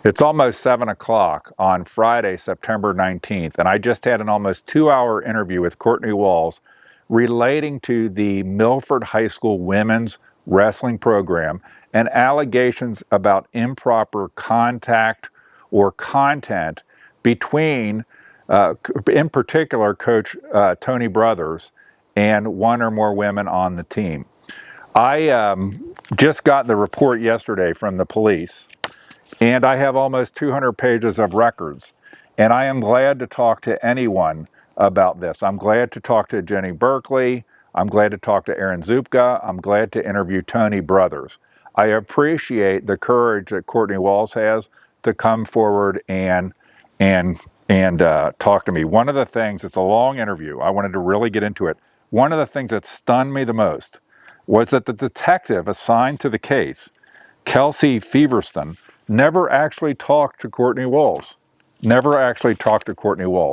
It's almost 7 o'clock on Friday, September 19th, and I just had an almost 2-hour interview with Courtney Walls relating to the Milford High School women's wrestling program and allegations about improper contact or content between, in particular, Coach Tony Brothers and one or more women on the team. I just got the report yesterday from the police, and I have almost 200 pages of records, and I am glad to talk to anyone about this. I'm glad to talk to Jenny Berkeley. I'm glad to talk to Aaron Zupka. I'm glad to interview Tony Brothers. I appreciate the courage that Courtney Walls has to come forward and talk to me. One of the things, it's a long interview, I wanted to really get into it. One of the things that stunned me the most was that the detective assigned to the case, Kelsey Feverston, never actually talked to Courtney Walls.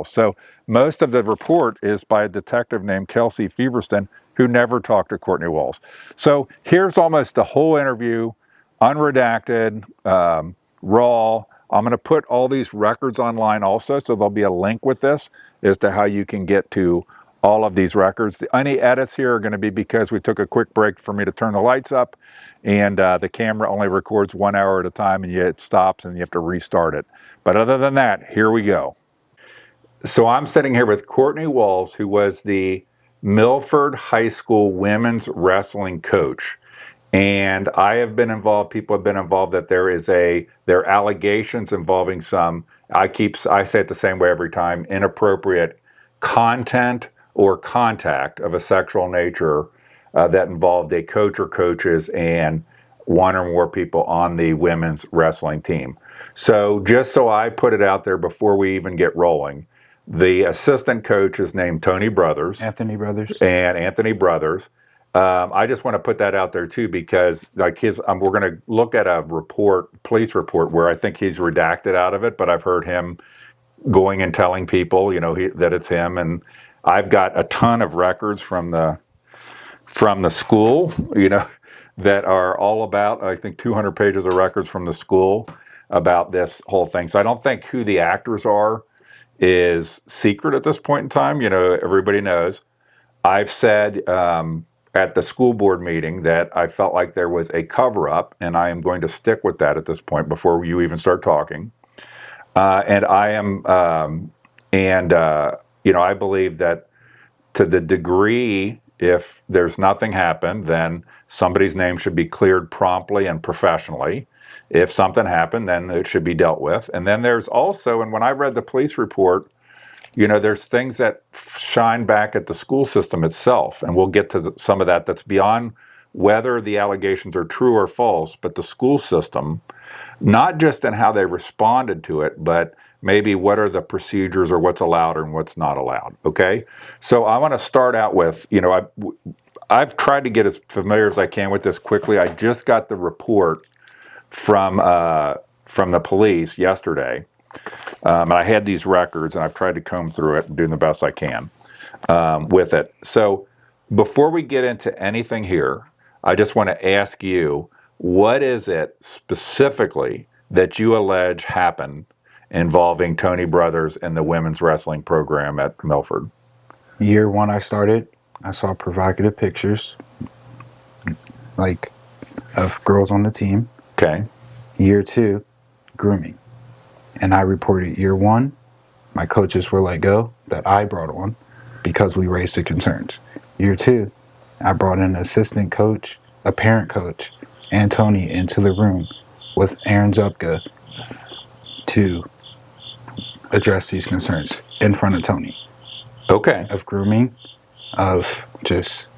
So most of the report is by a detective named Kelsey Feverston, who never talked to Courtney Walls. So here's almost the whole interview, unredacted, raw. I'm going to put all these records online also, so there'll be a link with this as to how you can get to all of these records. Any edits here are going to be because we took a quick break for me to turn the lights up, and the camera only records 1 hour at a time, and it stops and you have to restart it. But other than that, here we go. So I'm sitting here with Courtney Walls, who was the Milford High School women's wrestling coach. And I have been involved, people have been involved, that there are allegations involving some, I say it the same way every time, inappropriate content or contact of a sexual nature that involved a coach or coaches and one or more people on the women's wrestling team. So just so I put it out there before we even get rolling, the assistant coach is named Tony Brothers. Anthony Brothers. I just want to put that out there too, because like we're going to look at a police report where I think he's redacted out of it, but I've heard him going and telling people, that it's him. And I've got a ton of records from the school, that are all about, I think 200 pages of records from the school about this whole thing. So I don't think who the actors are is secret at this point in time. Everybody knows. I've said at the school board meeting that I felt like there was a cover-up, and I am going to stick with that at this point before you even start talking. I believe that to the degree, if there's nothing happened, then somebody's name should be cleared promptly and professionally. If something happened, then it should be dealt with. And then there's also, and when I read the police report, there's things that shine back at the school system itself, and we'll get to some of that. That's beyond whether the allegations are true or false, but the school system, not just in how they responded to it, but maybe what are the procedures or what's allowed and what's not allowed, okay? So I want to start out with, I've tried to get as familiar as I can with this quickly. I just got the report from the police yesterday. And I had these records, and I've tried to comb through it and do the best I can with it. So before we get into anything here, I just want to ask you, what is it specifically that you allege happened involving Tony Brothers and the women's wrestling program at Milford? Year one I started, I saw provocative pictures, like, of girls on the team. Okay. Year two, grooming. And I reported year one, my coaches were let go, that I brought on because we raised the concerns. Year two, I brought in an assistant coach, a parent coach, and Tony into the room with Aaron Zupka to address these concerns in front of Tony. Okay. Of grooming, of just...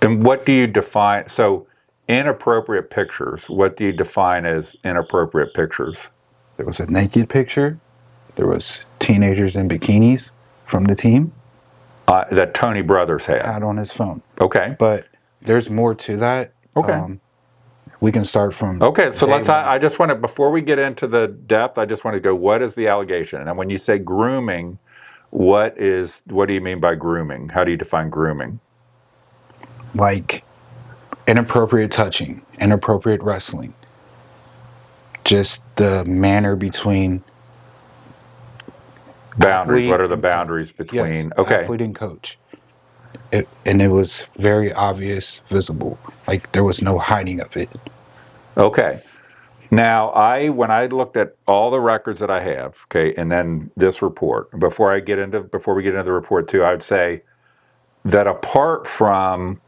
And what do you define? So inappropriate pictures, what do you define as inappropriate pictures? There was a naked picture. There was teenagers in bikinis from the team. That Tony Brothers had on his phone. Okay. But there's more to that. Okay. We can start from... Okay, so I just want to, before we get into the depth, I just want to go, what is the allegation? And when you say grooming, what do you mean by grooming? How do you define grooming? Like inappropriate touching, inappropriate wrestling. just the manner between Boundaries. athlete What are the and boundaries between? yes, Okay. athlete and coach. And it was very obvious, visible. Like there was no hiding of it. Okay. Now, when I looked at all the records that I have, okay, and then this report, before we get into the report too, I would say that apart from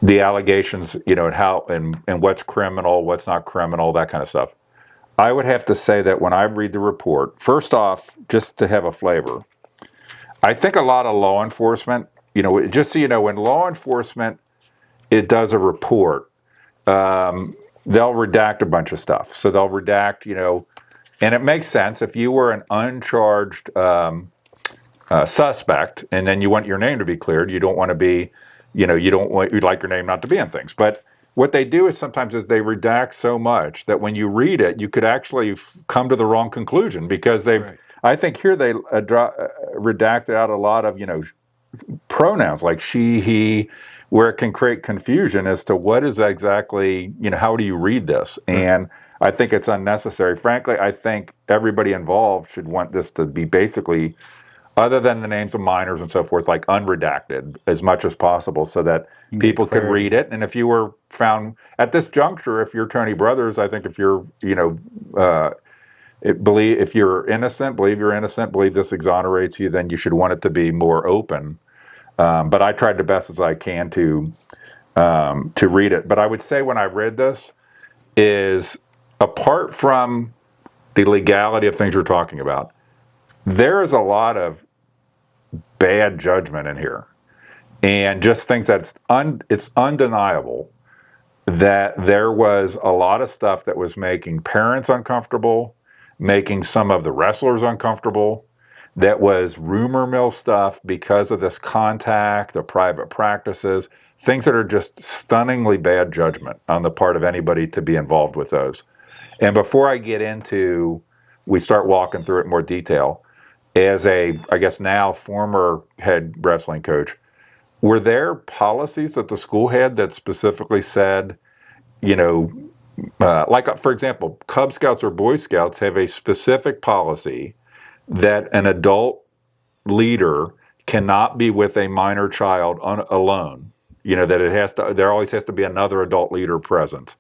the allegations, and how and what's criminal, what's not criminal, that kind of stuff, I would have to say that when I read the report, first off, just to have a flavor, I think a lot of law enforcement, just so you know, when law enforcement it does a report, they'll redact a bunch of stuff. So they'll redact, and it makes sense if you were an uncharged suspect, and then you want your name to be cleared. You don't want to be, you'd like your name not to be in things. But what they do is sometimes they redact so much that when you read it, you could actually come to the wrong conclusion because they've. Right. I think here they redacted out a lot of pronouns like she, he, where it can create confusion as to what is exactly, how do you read this? Right. And I think it's unnecessary. Frankly, I think everybody involved should want this to be basically, other than the names of minors and so forth, like unredacted as much as possible so that people could read it. And if you were found at this juncture, if you're Tony Brothers, I think if you're, if you're innocent, believe you're innocent, believe this exonerates you, then you should want it to be more open. But I tried the best as I can to read it. But I would say when I read this is, apart from the legality of things you're talking about, there is a lot of bad judgment in here. And just things that it's undeniable that there was a lot of stuff that was making parents uncomfortable, making some of the wrestlers uncomfortable, that was rumor mill stuff because of this contact, the private practices, things that are just stunningly bad judgment on the part of anybody to be involved with those. And before I get into, we start walking through it in more detail, as a, I guess now, former head wrestling coach, were there policies that the school had that specifically said, like, for example, Cub Scouts or Boy Scouts have a specific policy that an adult leader cannot be with a minor child alone, that there always has to be another adult leader present.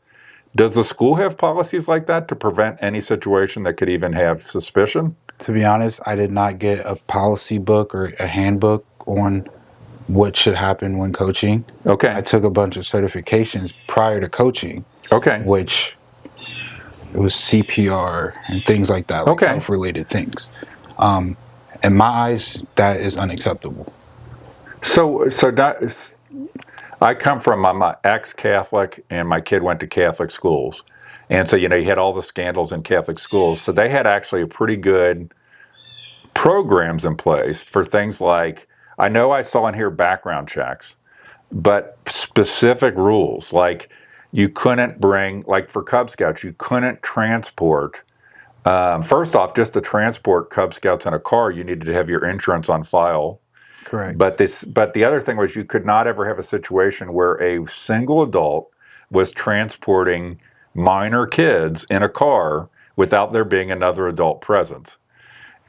Does the school have policies like that to prevent any situation that could even have suspicion? To be honest, I did not get a policy book or a handbook on what should happen when coaching. Okay. I took a bunch of certifications prior to coaching. Okay. Which it was CPR and things like that, like health-related things. In my eyes, that is unacceptable. So that, I come from, I'm ex-Catholic, and my kid went to Catholic schools. And so, you had all the scandals in Catholic schools. So they had actually pretty good programs in place for things like, I know I saw in here background checks, but specific rules, like you couldn't bring, like for Cub Scouts, you couldn't transport. First off, just to transport Cub Scouts in a car, you needed to have your insurance on file. Correct. But the other thing was, you could not ever have a situation where a single adult was transporting minor kids in a car without there being another adult present.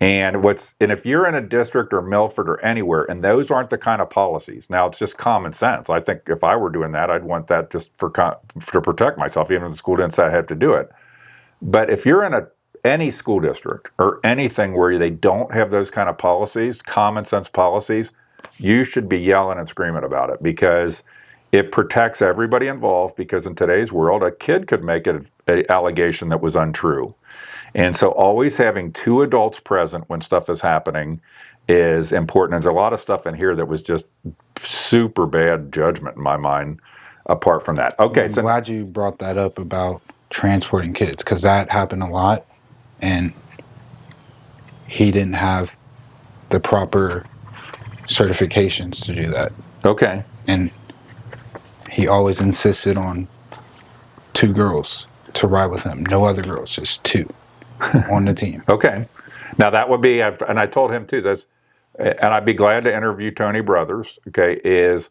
And if you're in a district or Milford or anywhere, and those aren't the kind of policies, now it's just common sense. I think if I were doing that, I'd want that just to protect myself, even if the school didn't say I have to do it. But if you're in any school district or anything where they don't have those kind of policies, common sense policies, you should be yelling and screaming about it, because it protects everybody involved. Because in today's world, a kid could make an allegation that was untrue. And so always having two adults present when stuff is happening is important. There's a lot of stuff in here that was just super bad judgment in my mind, apart from that. Okay, I'm glad you brought that up about transporting kids, because that happened a lot, and he didn't have the proper certifications to do that. Okay. And he always insisted on 2 girls to ride with him. No other girls, just 2 on the team. Okay. Now that would be, and I told him too, this, and I'd be glad to interview Tony Brothers, okay, is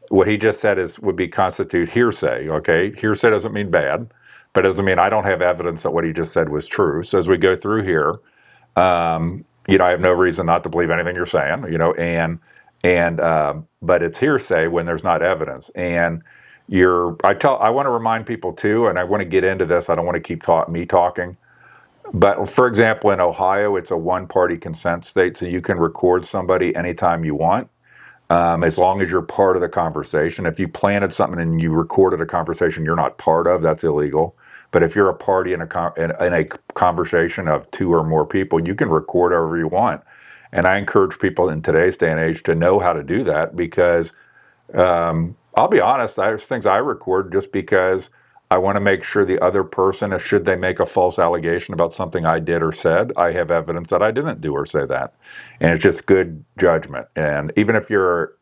what he just said would constitute hearsay, okay? Hearsay doesn't mean bad, but it doesn't mean I don't have evidence that what he just said was true. So as we go through here, I have no reason not to believe anything you're saying, but it's hearsay when there's not evidence. And I want to remind people too, and I want to get into this. I don't want to keep me talking. But for example, in Ohio, it's a one-party consent state, so you can record somebody anytime you want, as long as you're part of the conversation. If you planted something and you recorded a conversation you're not part of, that's illegal. But if you're a party in a conversation of two or more people, you can record however you want. And I encourage people in today's day and age to know how to do that, because I'll be honest, there's things I record just because I want to make sure the other person, should they make a false allegation about something I did or said, I have evidence that I didn't do or say that. And it's just good judgment. And even if you're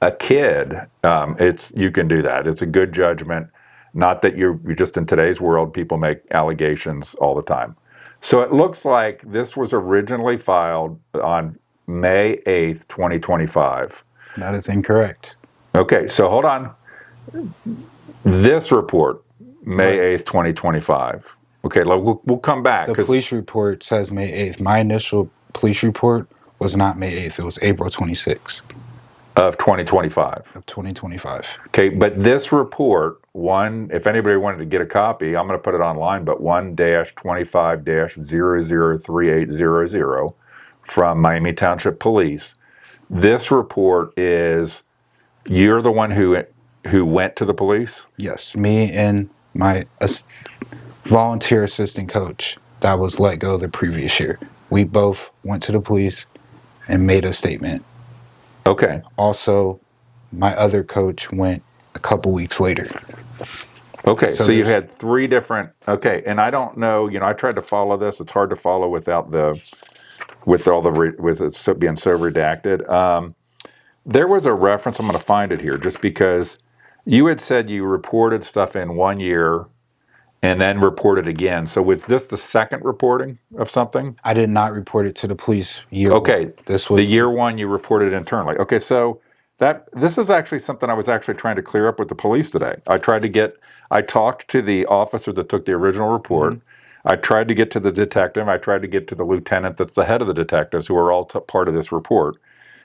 a kid, you can do that. It's a good judgment. Not that you're just, in today's world, people make allegations all the time. So it looks like this was originally filed on May 8th, 2025. That is incorrect. Okay, so hold on. This report, May 8th, 2025. Okay, we'll come back. The police report says May 8th. My initial police report was not May 8th. It was April 26th. Of 2025. Of 2025. Okay, but this report, if anybody wanted to get a copy, I'm going to put it online, but 1-25-003800 from Miami Township Police. This report is, you're the one who went to the police? Yes, me and my volunteer assistant coach that was let go the previous year. We both went to the police and made a statement. Okay. Also, my other coach went a couple weeks later. Okay, so you had three different. Okay, and I don't know. I tried to follow this. It's hard to follow with it being so redacted. There was a reference. I'm going to find it here, just because you had said you reported stuff in 1 year and then reported again. So was this the second reporting of something? I did not report it to the police year Okay. one. This was the year one you reported internally. Okay, so this is actually something I was actually trying to clear up with the police today. I talked to the officer that took the original report. Mm-hmm. I tried to get to the detective. I tried to get to the lieutenant that's the head of the detectives, who are all part of this report.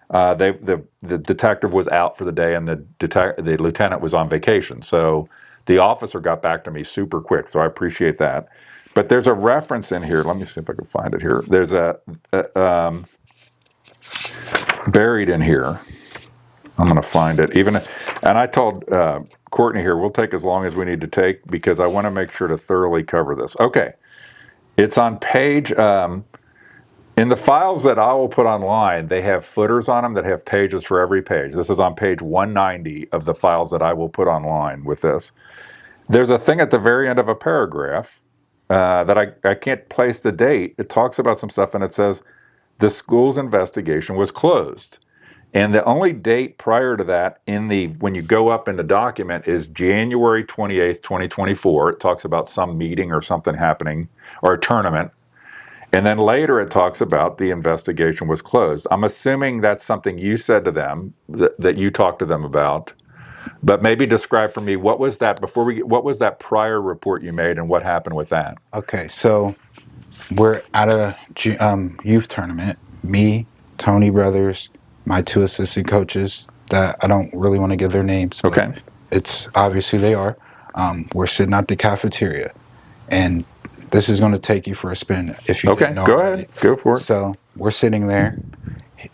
The detective was out for the day, and the lieutenant was on vacation. So the officer got back to me super quick, so I appreciate that. But there's a reference in here. Let me see if I can find it here. There's buried in here. I'm going to find it. And I told Courtney here, we'll take as long as we need to take, because I want to make sure to thoroughly cover this. Okay. It's on page... in the files that I will put online, they have footers on them that have pages for every page. This is on page 190 of the files that I will put online with this. There's a thing at the very end of a paragraph that I can't place the date. It talks about some stuff, and it says the school's investigation was closed. And the only date prior to that when you go up in the document is January 28th, 2024. It talks about some meeting or something happening, or a tournament. And then later it talks about the investigation was closed. I'm assuming that's something you said to them, that you talked to them about. But maybe describe for me, what was that prior report you made, and what happened with that? Okay, so we're at a youth tournament. Me, Tony Brothers, my two assistant coaches that I don't really want to give their names. Okay. It's obviously they are. We're sitting at the cafeteria, and this is going to take you for a spin if you didn't know. Go ahead. Go for it. So we're sitting there.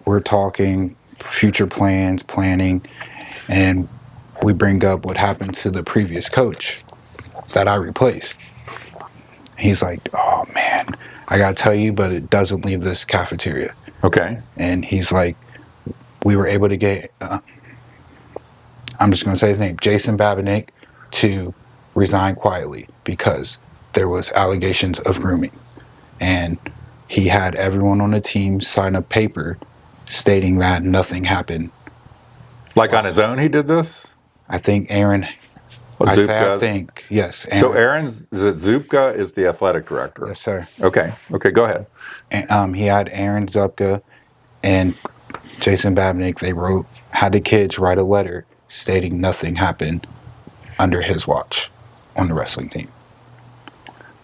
We're talking future plans, planning, and we bring up what happened to the previous coach that I replaced. He's like, oh, man, I got to tell you, but it doesn't leave this cafeteria. Okay. And he's like, we were able to get, I'm just going to say his name, Jason Babinick, to resign quietly because there was allegations of grooming. And he had everyone on the team sign a paper stating that nothing happened. Like on his own he did this? I think Aaron... I think, yes. Aaron. So Zupka is the athletic director? Yes, sir. Okay, go ahead. And, he had Aaron Zupka and Jason Babinick. They had the kids write a letter stating nothing happened under his watch on the wrestling team.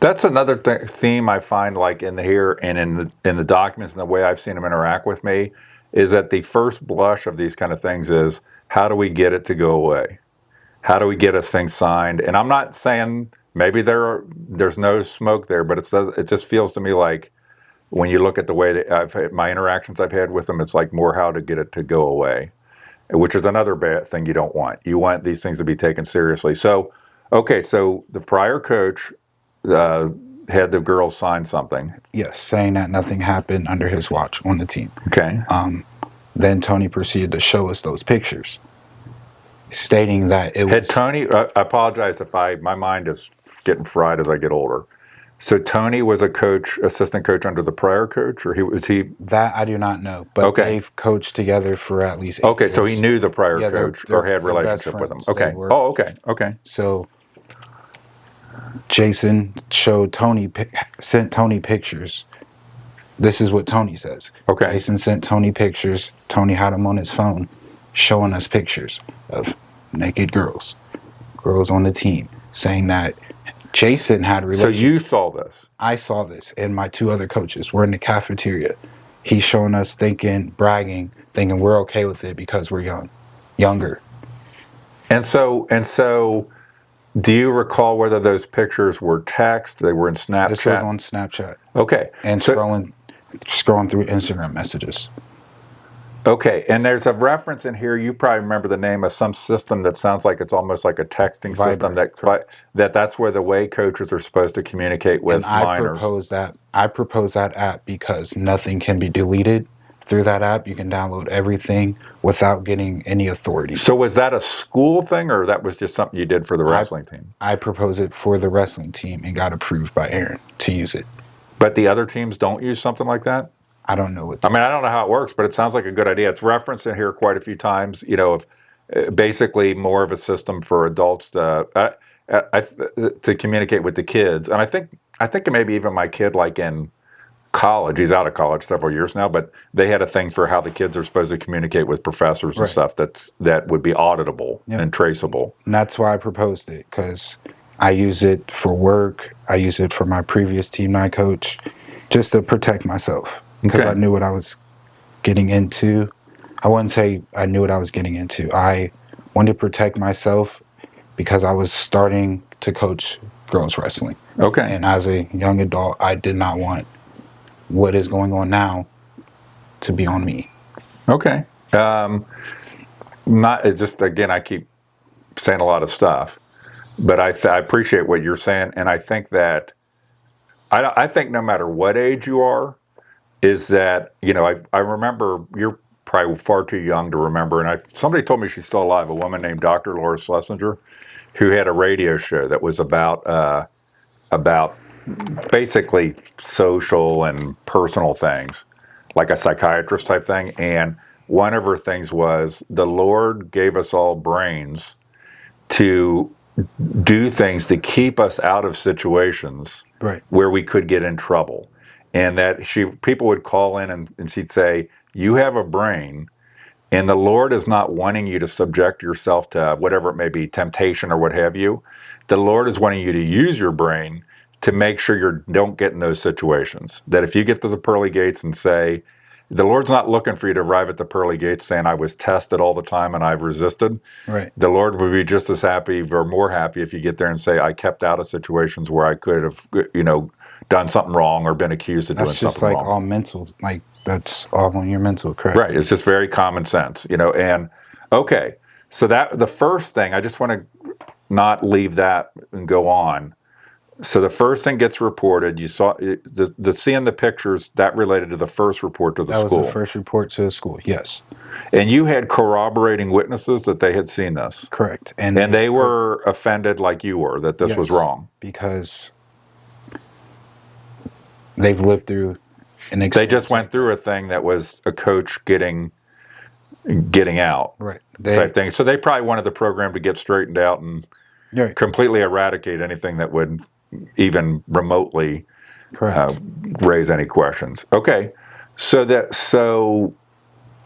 That's another theme I find, like in here and in the documents and the way I've seen them interact with me, is that the first blush of these kind of things is, how do we get it to go away? How do we get a thing signed? And I'm not saying maybe there's no smoke there, but it just feels to me like when you look at the way that my interactions I've had with them, it's like more how to get it to go away, which is another bad thing you don't want. You want these things to be taken seriously. So, okay, so the prior coach had the girls sign something. Yes, saying that nothing happened under his watch on the team. Okay. Then Tony proceeded to show us those pictures, stating that it was... Had Tony, I apologize if my mind is getting fried as I get older. So Tony was a coach, assistant coach under the prior coach, or was he? That I do not know, but they've coached together for at least 8 years. Okay, so he knew the prior coach or had a relationship with him. Okay. Oh, okay. Okay. So Jason sent Tony pictures. This is what Tony says. Okay. Jason sent Tony pictures. Tony had him on his phone showing us pictures of naked girls on the team, saying that Jason had a relationship. So you saw this? I saw this, and my 2 other coaches were in the cafeteria. He's showing us, bragging, thinking we're okay with it because we're younger. And so, do you recall whether those pictures were text? They were in Snapchat. This was on Snapchat. Okay. And scrolling through Instagram messages. Okay, and there's a reference in here. You probably remember the name of some system that sounds like it's almost like a texting system. That's where the way coaches are supposed to communicate with minors. I propose that app because nothing can be deleted through that app. You can download everything without getting any authority. So was that a school thing, or that was just something you did for the wrestling team? I proposed it for the wrestling team and got approved by Aaron to use it. But the other teams don't use something like that? I don't know I don't know how it works, but it sounds like a good idea. It's referenced in here quite a few times, basically more of a system for adults to communicate with the kids. And I think maybe even my kid, like in college, he's out of college several years now, but they had a thing for how the kids are supposed to communicate with professors and stuff that would be auditable and traceable. And that's why I proposed it, because I use it for work. I use it for my previous team I coach, just to protect myself. Because I knew what I was getting into. I wouldn't say I knew what I was getting into. I wanted to protect myself because I was starting to coach girls wrestling. Okay. And as a young adult, I did not want what is going on now to be on me. Okay. I keep saying a lot of stuff, but I appreciate what you're saying, and I think that I think no matter what age you are, is that, I remember, you're probably far too young to remember, and somebody told me she's still alive, a woman named Dr. Laura Schlesinger, who had a radio show that was about basically social and personal things, like a psychiatrist type thing. And one of her things was, the Lord gave us all brains to do things to keep us out of situations where we could get in trouble. And that people would call in and she'd say, you have a brain, and the Lord is not wanting you to subject yourself to whatever it may be, temptation or what have you. The Lord is wanting you to use your brain to make sure you don't get in those situations. That if you get to the pearly gates and say, the Lord's not looking for you to arrive at the pearly gates saying, I was tested all the time and I've resisted. Right. The Lord would be just as happy or more happy if you get there and say, I kept out of situations where I could have, done something wrong or been accused of doing something wrong. That's just like all mental, that's all on your mental, correct? Right. It's just very common sense, and okay. So the first thing, I just want to not leave that and go on. So the first thing gets reported. You saw the seeing the pictures that related to the first report to the school. That was the first report to the school, yes. And you had corroborating witnesses that they had seen this. Correct. And they were offended like you were that this was wrong. Because they've lived through an experience. They just went through a thing that was a coach getting out. Right. Type thing. So they probably wanted the program to get straightened out and completely eradicate anything that would even remotely raise any questions. Okay.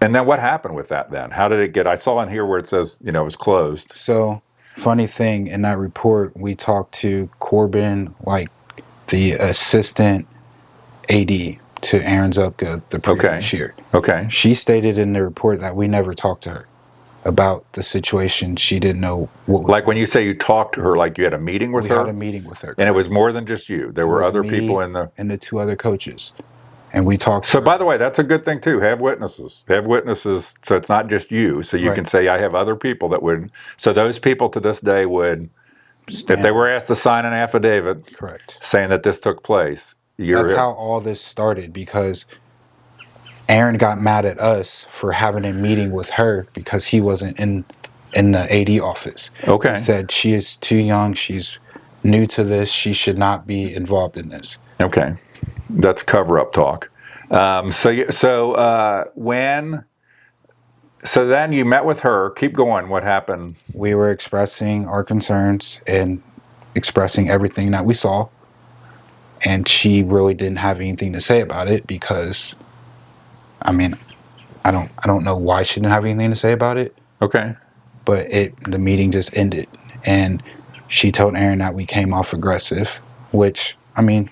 And then what happened with that then? How did it get, I saw in here where it says, it was closed. So, funny thing, in that report, we talked to Corbin, the assistant AD to Aaron Zupka the previous year. Okay. She stated in the report that we never talked to her about the situation. She didn't know what was Like when you say you talked to her, like you had a meeting with her? We had a meeting with her. And it was more than just you. There were other people in the... And the 2 other coaches. And we talked So, by the way, that's a good thing, too. Have witnesses. Have witnesses so it's not just you. So you can say, I have other people that would... So those people to this day would... If they were asked to sign an affidavit... Correct. Saying that this took place... That's how all this started, because Aaron got mad at us for having a meeting with her because he wasn't in the AD office. Okay. He said she is too young, she's new to this, she should not be involved in this. Okay. That's cover-up talk. So then you met with her. Keep going. What happened? We were expressing our concerns and expressing everything that we saw. And she really didn't have anything to say about it because, I mean, I don't know why she didn't have anything to say about it. Okay. But the meeting just ended. And she told Aaron that we came off aggressive, which, I mean,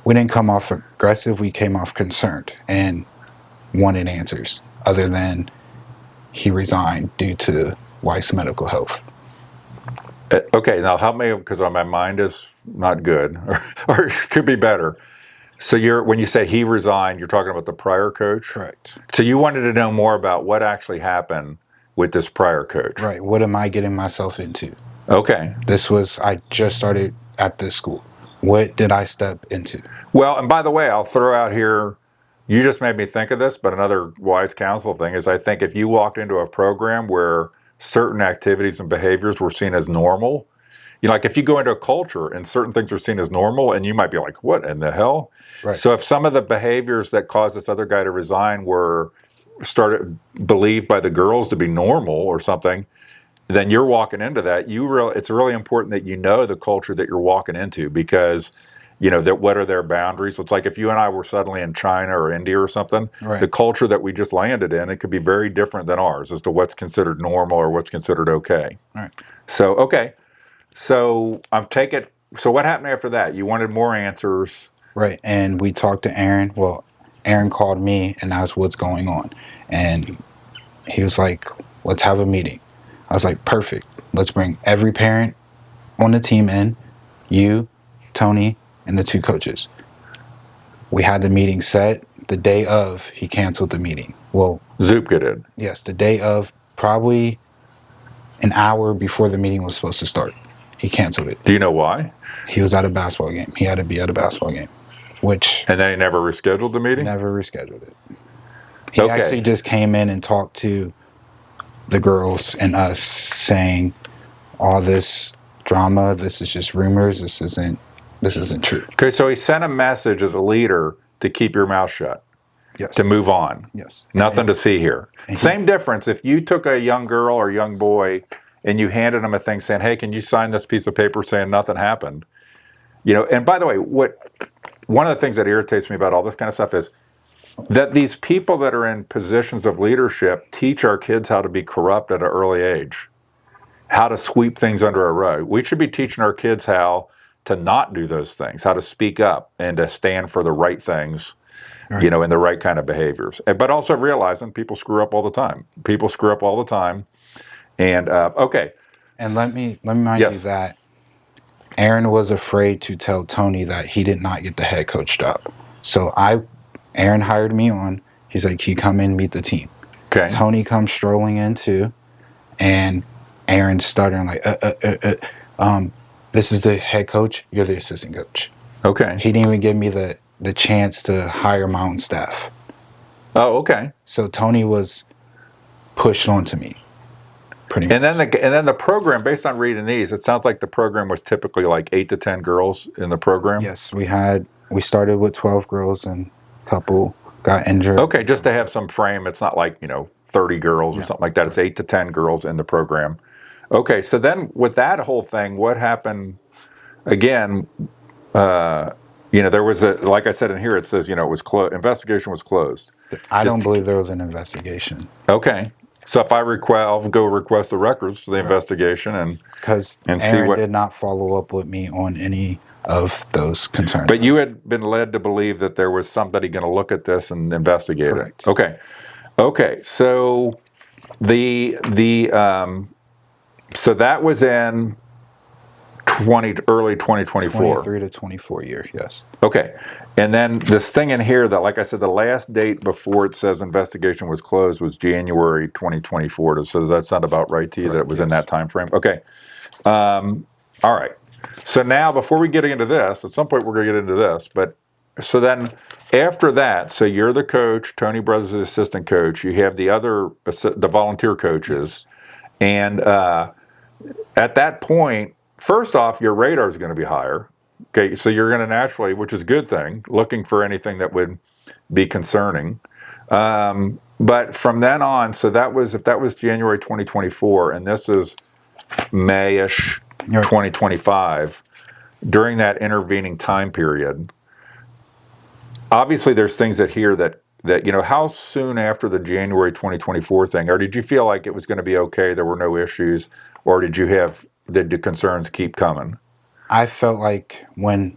we didn't come off aggressive. We came off concerned and wanted answers other than he resigned due to wife's medical health. Okay, now help me, because my mind is not good, or it could be better. So when you say he resigned, you're talking about the prior coach? Correct. So you wanted to know more about what actually happened with this prior coach? Right. What am I getting myself into? Okay. I just started at this school. What did I step into? Well, and by the way, I'll throw out here, you just made me think of this, but another wise counsel thing is I think if you walked into a program where certain activities and behaviors were seen as normal, like if you go into a culture and certain things are seen as normal, and you might be like, what in the hell? Right. So if some of the behaviors that caused this other guy to resign were believed by the girls to be normal or something, then you're walking into that. It's really important that you know the culture that you're walking into, because that what are their boundaries. It's like if you and I were suddenly in China or India or something, the culture that we just landed in, it could be very different than ours as to what's considered normal or what's considered okay. Right. So, okay. So so what happened after that? You wanted more answers. Right. And we talked to Aaron. Well, Aaron called me and asked what's going on. And he was like, let's have a meeting. I was like, perfect. Let's bring every parent on the team in, you, Tony, and the 2 coaches. We had the meeting set. The day of, he canceled the meeting. Well, Zupka did. Yes, the day of, probably an hour before the meeting was supposed to start. He canceled it. Do you know why? He was at a basketball game. He had to be at a basketball game. And then he never rescheduled the meeting? Never rescheduled it. He actually just came in and talked to the girls and us, saying all this drama, this is just rumors, this isn't true. Okay, so he sent a message as a leader to keep your mouth shut. Yes. To move on. Yes. Nothing to see here. Same difference if you took a young girl or young boy and you handed them a thing saying, hey, can you sign this piece of paper saying nothing happened? And by the way, one of the things that irritates me about all this kind of stuff is that these people that are in positions of leadership teach our kids how to be corrupt at an early age, how to sweep things under a rug. We should be teaching our kids how to not do those things, how to speak up and to stand for the right things, and the right kind of behaviors. But also realizing people screw up all the time. And, okay. And let me remind you that Aaron was afraid to tell Tony that he did not get the head coach job. So Aaron hired me on. He's like, can you come in, meet the team? Okay. Tony comes strolling in too, and Aaron's stuttering like, this is the head coach, you're the assistant coach. Okay. He didn't even give me the chance to hire my own staff. Oh, okay. So Tony was pushed onto me. Pretty much. And then the program, based on reading these, it sounds like the program was typically like 8 to 10 girls in the program. Yes, we started with 12 girls and a couple got injured. Okay, just to have some frame, it's not like 30 girls or something like that. It's 8 to 10 girls in the program. Okay, so then with that whole thing, what happened? Again, there was like I said in here, it says it was closed. Investigation was closed. I don't believe there was an investigation. Okay. So if I'll go request the records for the investigation and because Aaron did not follow up with me on any of those concerns. But you had been led to believe that there was somebody going to look at this and investigate Correct. it. Okay. So so that was in early 2024. 23 to 24 years, yes. Okay. And then this thing in here that, like I said, the last date before it says investigation was closed was January 2024. So does that sound about right to you, that it was in that time frame? Okay. All right. So now, before we get into this, at some point we're going to get into this, but so then after that, so you're the coach, Tony Brothers is the assistant coach, you have the volunteer coaches, and at that point, first off, your radar is going to be higher. Okay, so you're going to naturally, which is a good thing, looking for anything that would be concerning. But from then on, so if that was January 2024, and this is May-ish 2025, during that intervening time period, obviously there's things that how soon after the January 2024 thing, or did you feel like it was going to be okay, there were no issues, or did the concerns keep coming? I felt like when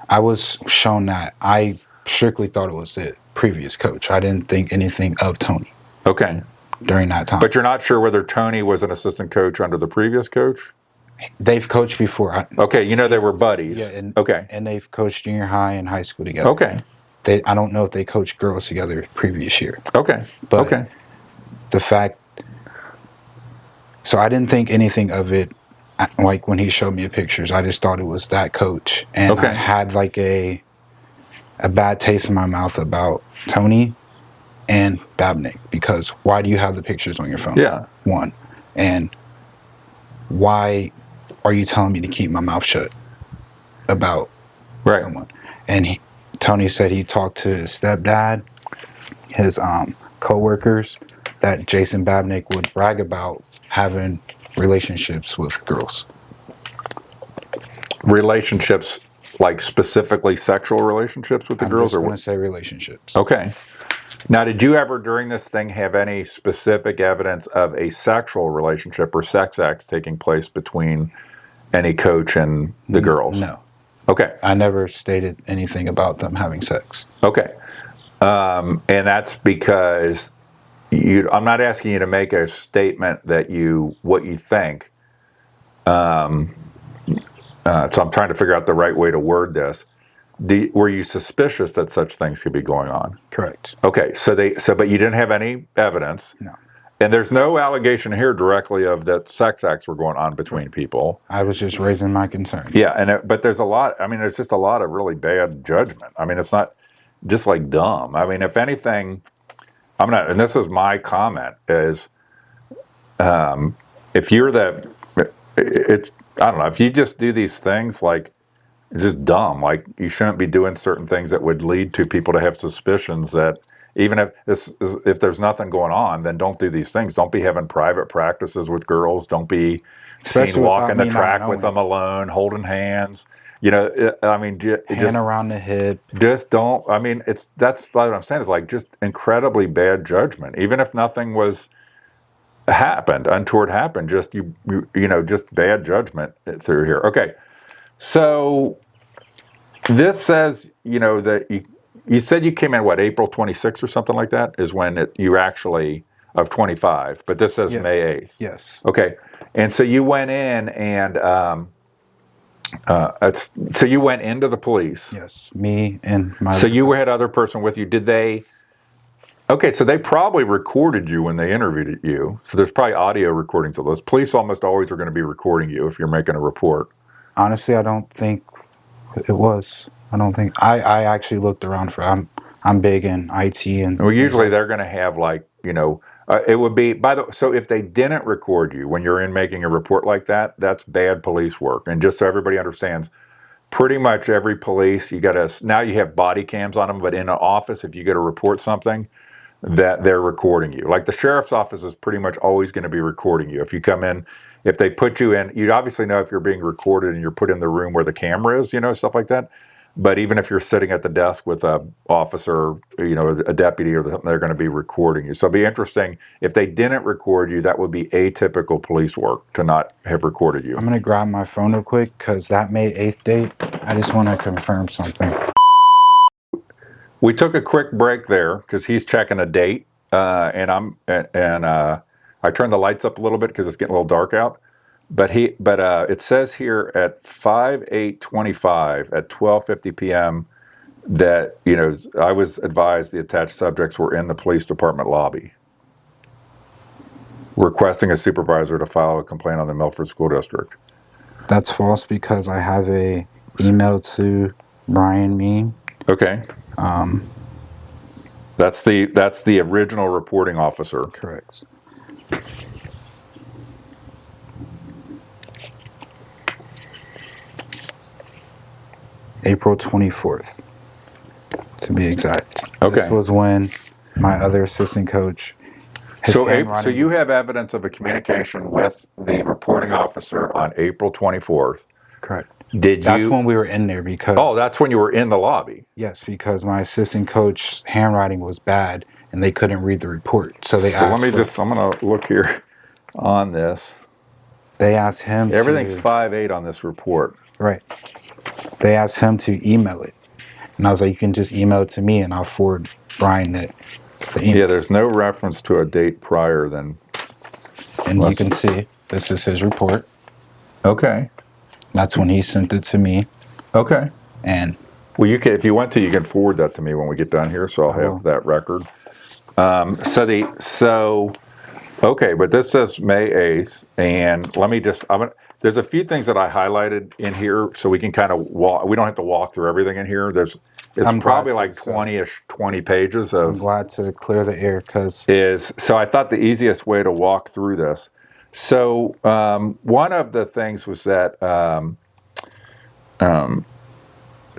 I was shown that, I strictly thought it was the previous coach. I didn't think anything of Tony. Okay. During that time. But you're not sure whether Tony was an assistant coach under the previous coach? They've coached before. Okay, they were buddies. Yeah, okay. And they've coached junior high and high school together. Okay. I don't know if they coached girls together previous year. Okay. But the fact, so I didn't think anything of it. Like when he showed me the pictures, I just thought it was that coach, and I had like a bad taste in my mouth about Tony and Babnick, because why do you have the pictures on your phone? Yeah. One, and why are you telling me to keep my mouth shut about someone? And Tony said he talked to his stepdad, his co-workers, that Jason Babnick would brag about having relationships with girls. Relationships, like specifically sexual relationships with the girls? I'm just going to say relationships. Okay. Now, did you ever during this thing have any specific evidence of a sexual relationship or sex acts taking place between any coach and the girls? No. Okay. I never stated anything about them having sex. Okay. And that's because I'm not asking you to make a statement that what you think. So I'm trying to figure out the right way to word this. Were you suspicious that such things could be going on? Correct. Okay. But you didn't have any evidence. No. And there's no allegation here directly of that sex acts were going on between people. I was just raising my concerns. Yeah. But there's there's just a lot of really bad judgment. I mean, it's not just like dumb. I mean, if anything, and this is my comment, is if you're I don't know, if you just do these things, like, it's just dumb. Like, you shouldn't be doing certain things that would lead to people to have suspicions that, even if there's nothing going on, then don't do these things. Don't be having private practices with girls. Don't be seen walking the track with them alone, holding hands. Hand around the hip. Just don't. That's what I'm saying. Is like just incredibly bad judgment. Even if nothing untoward happened, just just bad judgment through here. Okay, so this says that you said you came in April 26th or something like that is when you actually of 25, but this says May 8th. Yes. Okay, and so you went in and. So you went into the police. Yes, me and my. So you had other person with you. Did they? Okay, so they probably recorded you when they interviewed you. So there's probably audio recordings of those. Police almost always are going to be recording you if you're making a report. Honestly, I don't think it was. I don't think I actually looked around for. I'm big in IT and. Well, usually they're going to have it would be so if they didn't record you when you're in making a report like that, that's bad police work. And just so everybody understands, pretty much every police, now you have body cams on them, but in an office, if you go to report something, that they're recording you. Like the sheriff's office is pretty much always going to be recording you. If you come in, if they put you in, you'd obviously know if you're being recorded and you're put in the room where the camera is, stuff like that. But even if you're sitting at the desk with a officer, a deputy or something, they're going to be recording you. So it'd be interesting if they didn't record you. That would be atypical police work to not have recorded you. I'm going to grab my phone real quick because that May 8th date, I just want to confirm something. We took a quick break there because he's checking a date, and I turned the lights up a little bit because it's getting a little dark out. But it says here at 5/8/25 at 12:50 p.m. that I was advised the attached subjects were in the police department lobby, requesting a supervisor to file a complaint on the Milford School District. That's false because I have a email to Brian Mean. Okay. That's the original reporting officer. Correct. April 24th, to be exact. Okay. This was when my other assistant coach. So you have evidence of a communication with the reporting officer on April 24th. Correct. That's That's when we were in there because. Oh, that's when you were in the lobby. Yes, because my assistant coach's handwriting was bad and they couldn't read the report. So they asked. I'm going to look here on this. They asked him. Everything's 5/8 on this report. Right. They asked him to email it. And I was like, you can just email it to me and I'll forward Brian the email. Yeah, there's no reference to a date prior than. And you can see, this is his report. Okay. That's when he sent it to me. Okay. And. Well, you can, if you want to, you can forward that to me when we get done here, so I'll have that record. Okay, but this says May 8th, and let me just, there's a few things that I highlighted in here, so we can kind of we don't have to walk through everything in here. It's probably like 20 pages of. I'm glad to clear the air because. So I thought the easiest way to walk through this. So one of the things was that,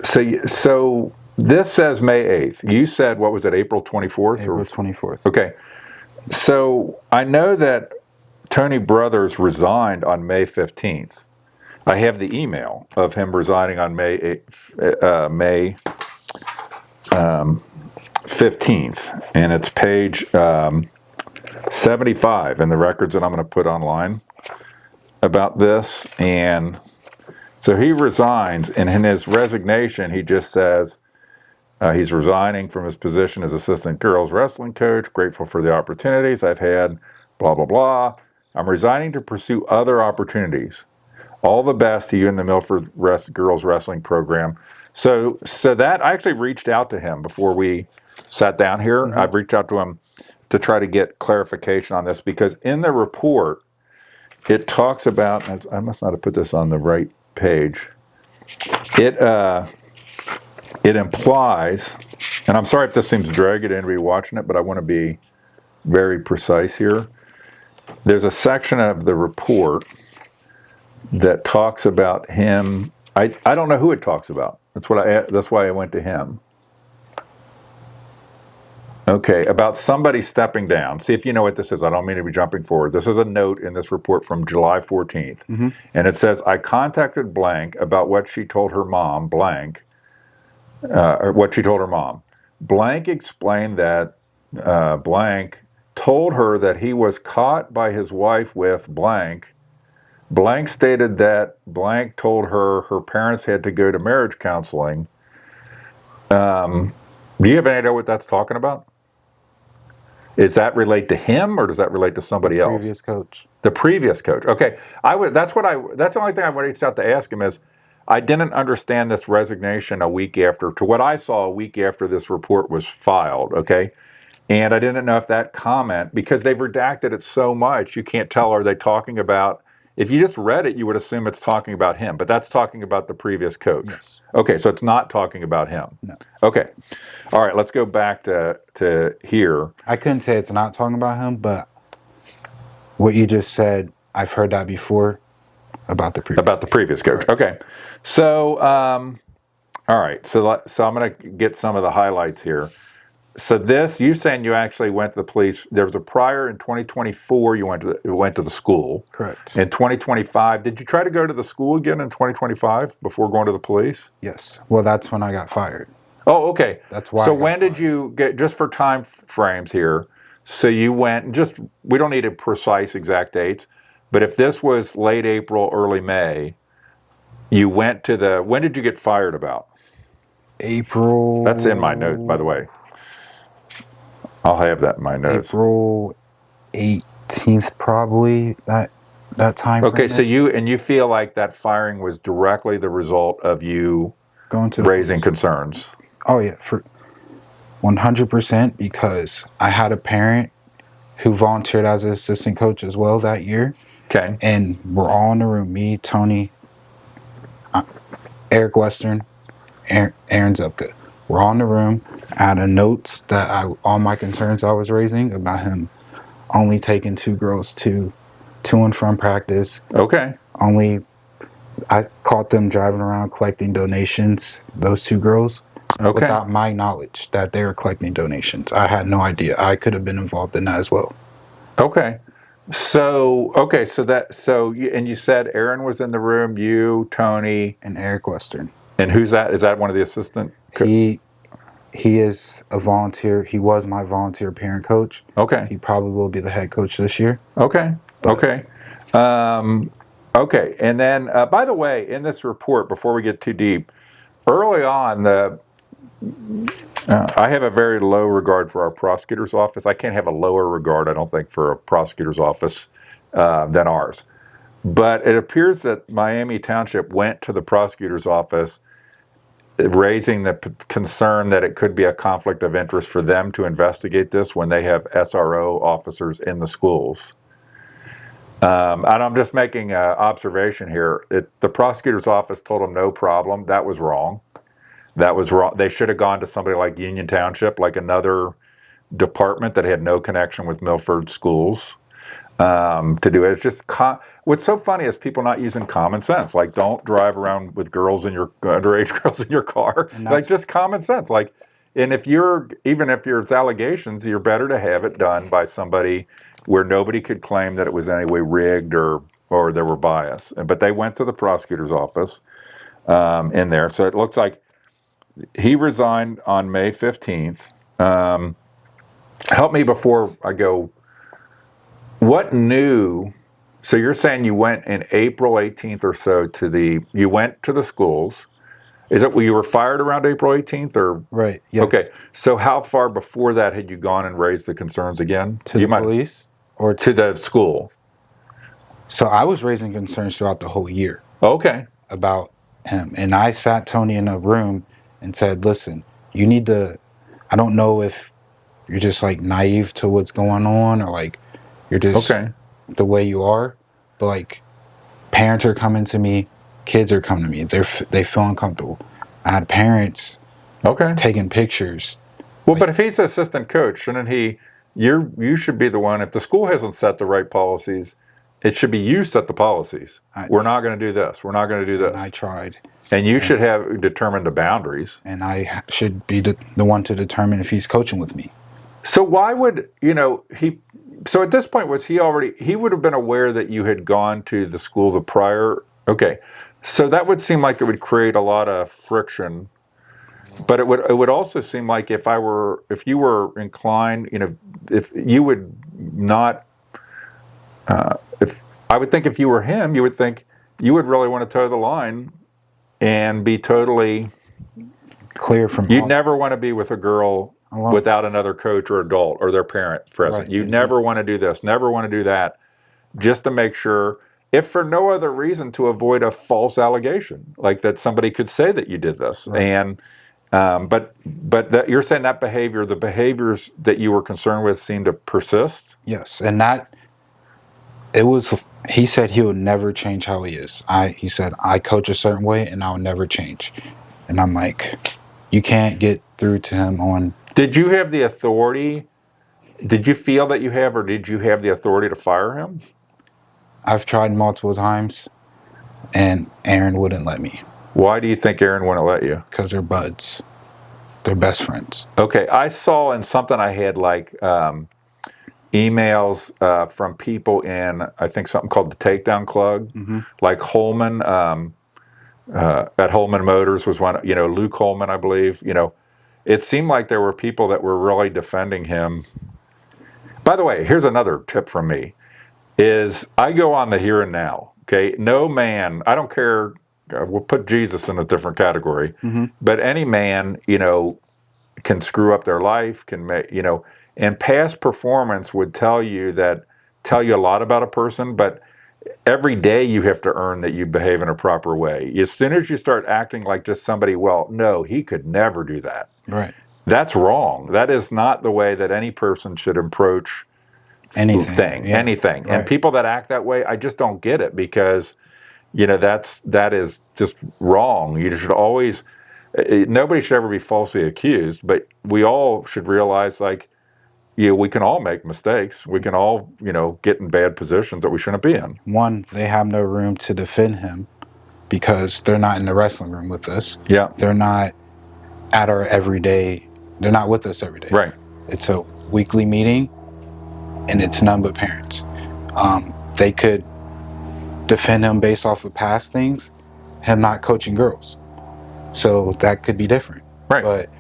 so this says May 8th. You said, what was it, April 24th? April 24th. Okay. So I know that Tony Brothers resigned on May 15th. I have the email of him resigning on May 15th, and it's page 75 in the records that I'm going to put online about this. And so he resigns, and in his resignation, he just says, he's resigning from his position as assistant girls wrestling coach, grateful for the opportunities I've had, blah, blah, blah. I'm resigning to pursue other opportunities. All the best to you in the Milford girls wrestling program. So that I actually reached out to him before we sat down here. Mm-hmm. I've reached out to him to try to get clarification on this because in the report, it talks about, I must not have put this on the right page. It implies, and I'm sorry if this seems dragged to anybody watching it, but I want to be very precise here. There's a section of the report that talks about him. I don't know who it talks about. That's why I went to him. Okay, about somebody stepping down. See if you know what this is. I don't mean to be jumping forward. This is a note in this report from July 14th. Mm-hmm. And it says, I contacted blank about what she told her mom, blank, or what she told her mom. Blank explained that blank told her that he was caught by his wife with blank. Blank stated that blank told her her parents had to go to marriage counseling. Do you have any idea what that's talking about? Does that relate to him or does that relate to somebody else? The previous coach. The previous coach. Okay. That's the only thing I reached out to ask him is I didn't understand this resignation a week after, to what I saw a week after this report was filed, okay? And I didn't know if that comment, because they've redacted it so much, you can't tell, are they talking about, if you just read it, you would assume it's talking about him, but that's talking about the previous coach. Yes. Okay, so it's not talking about him. No. Okay. All right, let's go back to here. I couldn't say it's not talking about him, but what you just said, I've heard that before about the previous coach. Right. Okay. So, all right, so I'm going to get some of the highlights here. you saying you actually went to the police. There was a prior in 2024. You went to the school. Correct. In 2025, did you try to go to the school again in 2025 before going to the police? Yes. Well, that's when I got fired. Oh, okay. That's why. So when did you get, just for time frames here? So you went, we don't need a precise exact dates, but if this was late April, early May, you went to when did you get fired about? April. That's in my notes, by the way. I'll have that in my notes. April 18th, probably, that time frame. Okay, so you feel like that firing was directly the result of you going to raising concerns? Oh, yeah, for 100%, because I had a parent who volunteered as an assistant coach as well that year. Okay. And we're all in the room, me, Tony, Eric Western, Aaron Zupka. We're all in the room. I had a notes that all my concerns I was raising about him only taking 2 girls to and from practice. Okay. I caught them driving around collecting donations, those 2 girls. Okay. Without my knowledge that they were collecting donations. I had no idea. I could have been involved in that as well. Okay. So you said Aaron was in the room, you, Tony, and Eric Western. And who's that? Is that one of the assistant? He is a volunteer. He was my volunteer parent coach. Okay. He probably will be the head coach this year. Okay. Okay. Okay. And then, by the way, in this report, before we get too deep, early on, I have a very low regard for our prosecutor's office. I can't have a lower regard, I don't think, for a prosecutor's office than ours. But it appears that Miami Township went to the prosecutor's office raising the concern that it could be a conflict of interest for them to investigate this when they have SRO officers in the schools. And I'm just making an observation here. The prosecutor's office told them no problem. That was wrong. That was wrong. They should have gone to somebody like Union Township, like another department that had no connection with Milford Schools to do it. It's just what's so funny is people not using common sense. Like, don't drive around with underage girls in your car. Like, just common sense. Like, and even if it's allegations, you're better to have it done by somebody where nobody could claim that it was in any way rigged or there were bias. But they went to the prosecutor's office in there. So it looks like he resigned on May 15th. Help me before I go. What new? So you're saying you went in April 18th or so you went to the schools. Is it you were fired around April 18th or? Right. Yes. Okay. So how far before that had you gone and raised the concerns again? To the police or to the school? So I was raising concerns throughout the whole year. Okay. About him, and I sat Tony in a room and said, "Listen, you need to. I don't know if you're just like naive to what's going on or like." You're just the way you are, but like parents are coming to me, kids are coming to me. They feel uncomfortable. I had parents taking pictures. Well, but if he's the assistant coach, shouldn't he? You should be the one. If the school hasn't set the right policies, it should be you set the policies. We're not going to do this. We're not going to do this. And I tried. And you should have determined the boundaries. And I should be the one to determine if he's coaching with me. So why would he? So at this point, he would have been aware that you had gone to the school the prior? Okay. So that would seem like it would create a lot of friction. But it would also seem like if you were inclined, if you would not, I would think if you were him, you would think you would really want to toe the line and be totally clear from. You'd never want to be with a girl without another coach or adult or their parent present. Right. You never want to do this, never want to do that, just to make sure, if for no other reason, to avoid a false allegation, like that somebody could say that you did this. Right. And but that you're saying that the behaviors that you were concerned with seem to persist? Yes, and he said he would never change how he is. He said, I coach a certain way and I'll never change. And I'm like, you can't get through to him on... Did you have the authority? Did you feel that you have, or did you have the authority to fire him? I've tried multiple times, and Aaron wouldn't let me. Why do you think Aaron wouldn't let you? Because they're buds. They're best friends. Okay, I saw in something I had like emails from people in, I think something called the Takedown Club, like Holman, at Holman Motors was one, Luke Holman, I believe, it seemed like there were people that were really defending him. By the way, here's another tip from me, is I go on the here and now, okay? No man, I don't care, we'll put Jesus in a different category, but any man, can screw up their life, can make, and past performance would tell you a lot about a person, but every day you have to earn that you behave in a proper way. As soon as you start acting like just somebody, well, no, he could never do that. Right. That's wrong. That is not the way that any person should approach anything. Right. And people that act that way, I just don't get it, because, that is just wrong. You should always, nobody should ever be falsely accused, but we all should realize, like, we can all make mistakes. We can all, get in bad positions that we shouldn't be in. One, they have no room to defend him because they're not in the wrestling room with us. Yeah. They're not at our everyday, they're not with us every day. Right. It's a weekly meeting, and it's none but parents. They could defend him based off of past things, him not coaching girls. So that could be different. Right. But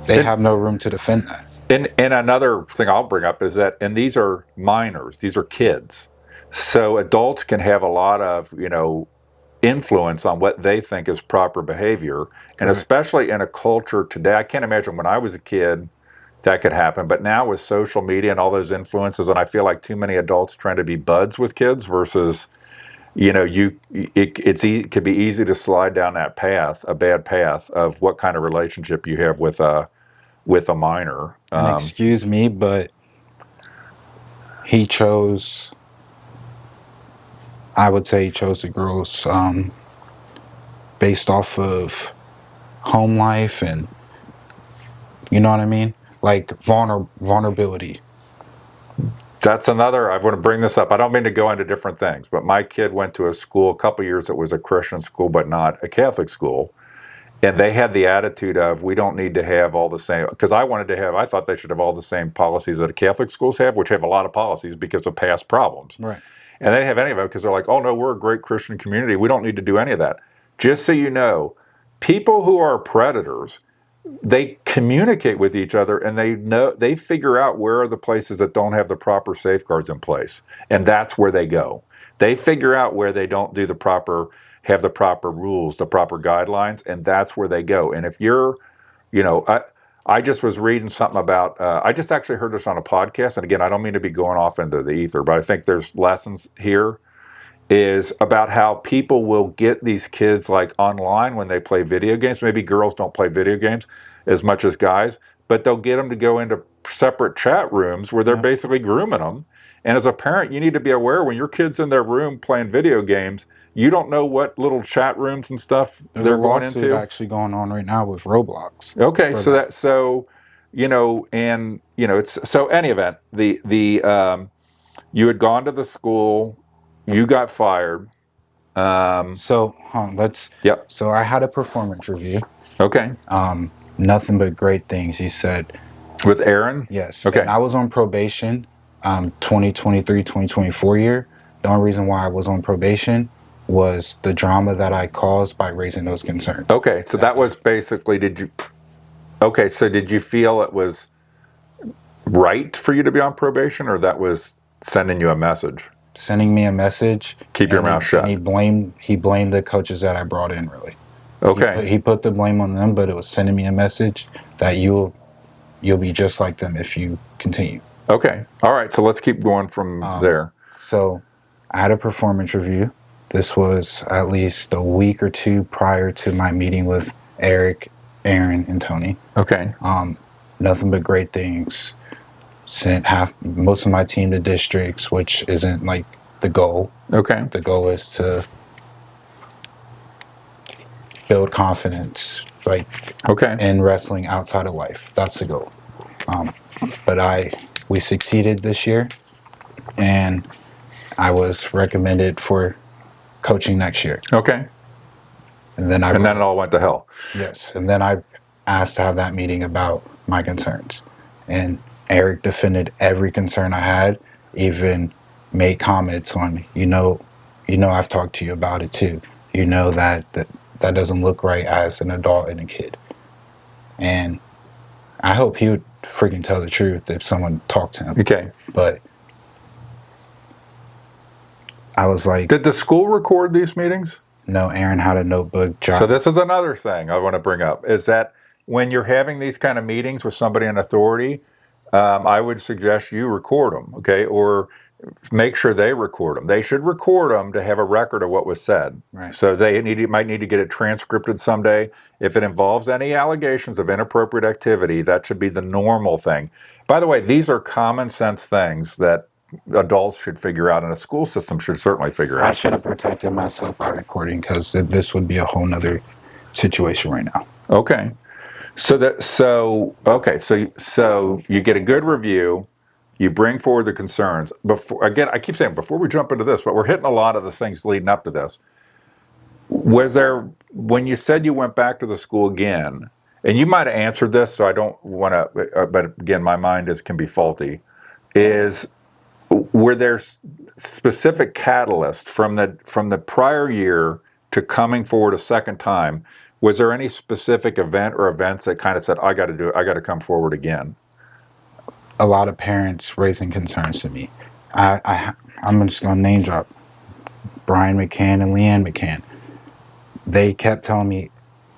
they have no room to defend that. And another thing I'll bring up is that, and these are minors, these are kids. So adults can have a lot of, influence on what they think is proper behavior. And Right. especially in a culture today, I can't imagine when I was a kid that could happen. But now with social media and all those influences, and I feel like too many adults trying to be buds with kids versus, it could be easy to slide down that path, a bad path of what kind of relationship you have with a minor. And excuse me, but he chose, I would say he chose the girls based off of home life and, you know what I mean? Like vulnerability. That's another, I want to bring this up. I don't mean to go into different things, but my kid went to a school, a couple years it was a Christian school, but not a Catholic school. And they had the attitude of, we don't need to have all the same, because I thought they should have all the same policies that the Catholic schools have, which have a lot of policies because of past problems. Right. And they didn't have any of it because they're like, oh no, we're a great Christian community. We don't need to do any of that. Just so you know, people who are predators, they communicate with each other, and they figure out where are the places that don't have the proper safeguards in place. And that's where they go. They figure out where they don't have the proper rules, the proper guidelines, and that's where they go. And if you're, I just was reading something about, I just actually heard this on a podcast, and again, I don't mean to be going off into the ether, but I think there's lessons here, is about how people will get these kids like online when they play video games. Maybe girls don't play video games as much as guys, but they'll get them to go into separate chat rooms where they're basically grooming them. And as a parent, you need to be aware when your kid's in their room playing video games, you don't know what little chat rooms and stuff they're going into. There's a lawsuit actually going on right now with Roblox. Okay, so any event, you had gone to the school, you got fired. So I had a performance review. Okay. Nothing but great things. He said. With Aaron? Yes. Okay. And I was on probation, 2023, 2024 year. The only reason why I was on probation was the drama that I caused by raising those concerns. Okay, so that was basically, did you feel it was right for you to be on probation, or that was sending you a message? Sending me a message. Keep your mouth shut. And he blamed the coaches that I brought in, really. Okay. He put the blame on them, but it was sending me a message that you'll be just like them if you continue. Okay. All right, so let's keep going from there. So I had a performance review. This was at least a week or two prior to my meeting with Eric, Aaron, and Tony. Okay. Nothing but great things. Sent most of my team to districts, which isn't like the goal. Okay. The goal is to build confidence, in wrestling outside of life. That's the goal. But we succeeded this year, and I was recommended for coaching next year. Okay. And then it all went to hell. Yes. And then I asked to have that meeting about my concerns. And Eric defended every concern I had, even made comments on, I've talked to you about it too. That doesn't look right as an adult and a kid. And I hope he would freaking tell the truth if someone talked to him. Okay. But I was like, did the school record these meetings? No, Aaron had a notebook. So this is another thing I want to bring up, is that when you're having these kind of meetings with somebody in authority, I would suggest you record them, okay? Or make sure they record them. They should record them to have a record of what was said. Right. So they might need to get it transcripted someday. If it involves any allegations of inappropriate activity, that should be the normal thing. By the way, these are common sense things that adults should figure out, and a school system should certainly figure out. I should have protected myself by recording, because this would be a whole nother situation right now. Okay. So you get a good review, you bring forward the concerns. I keep saying before we jump into this, but we're hitting a lot of the things leading up to this. Was there, when you said you went back to the school again, and you might have answered this, so I don't want to, but again, my mind can be faulty, were there specific catalysts from the prior year to coming forward a second time? Was there any specific event or events that kind of said, I got to come forward again? A lot of parents raising concerns to me. I'm just going to name drop Brian McCann and Leanne McCann. They kept telling me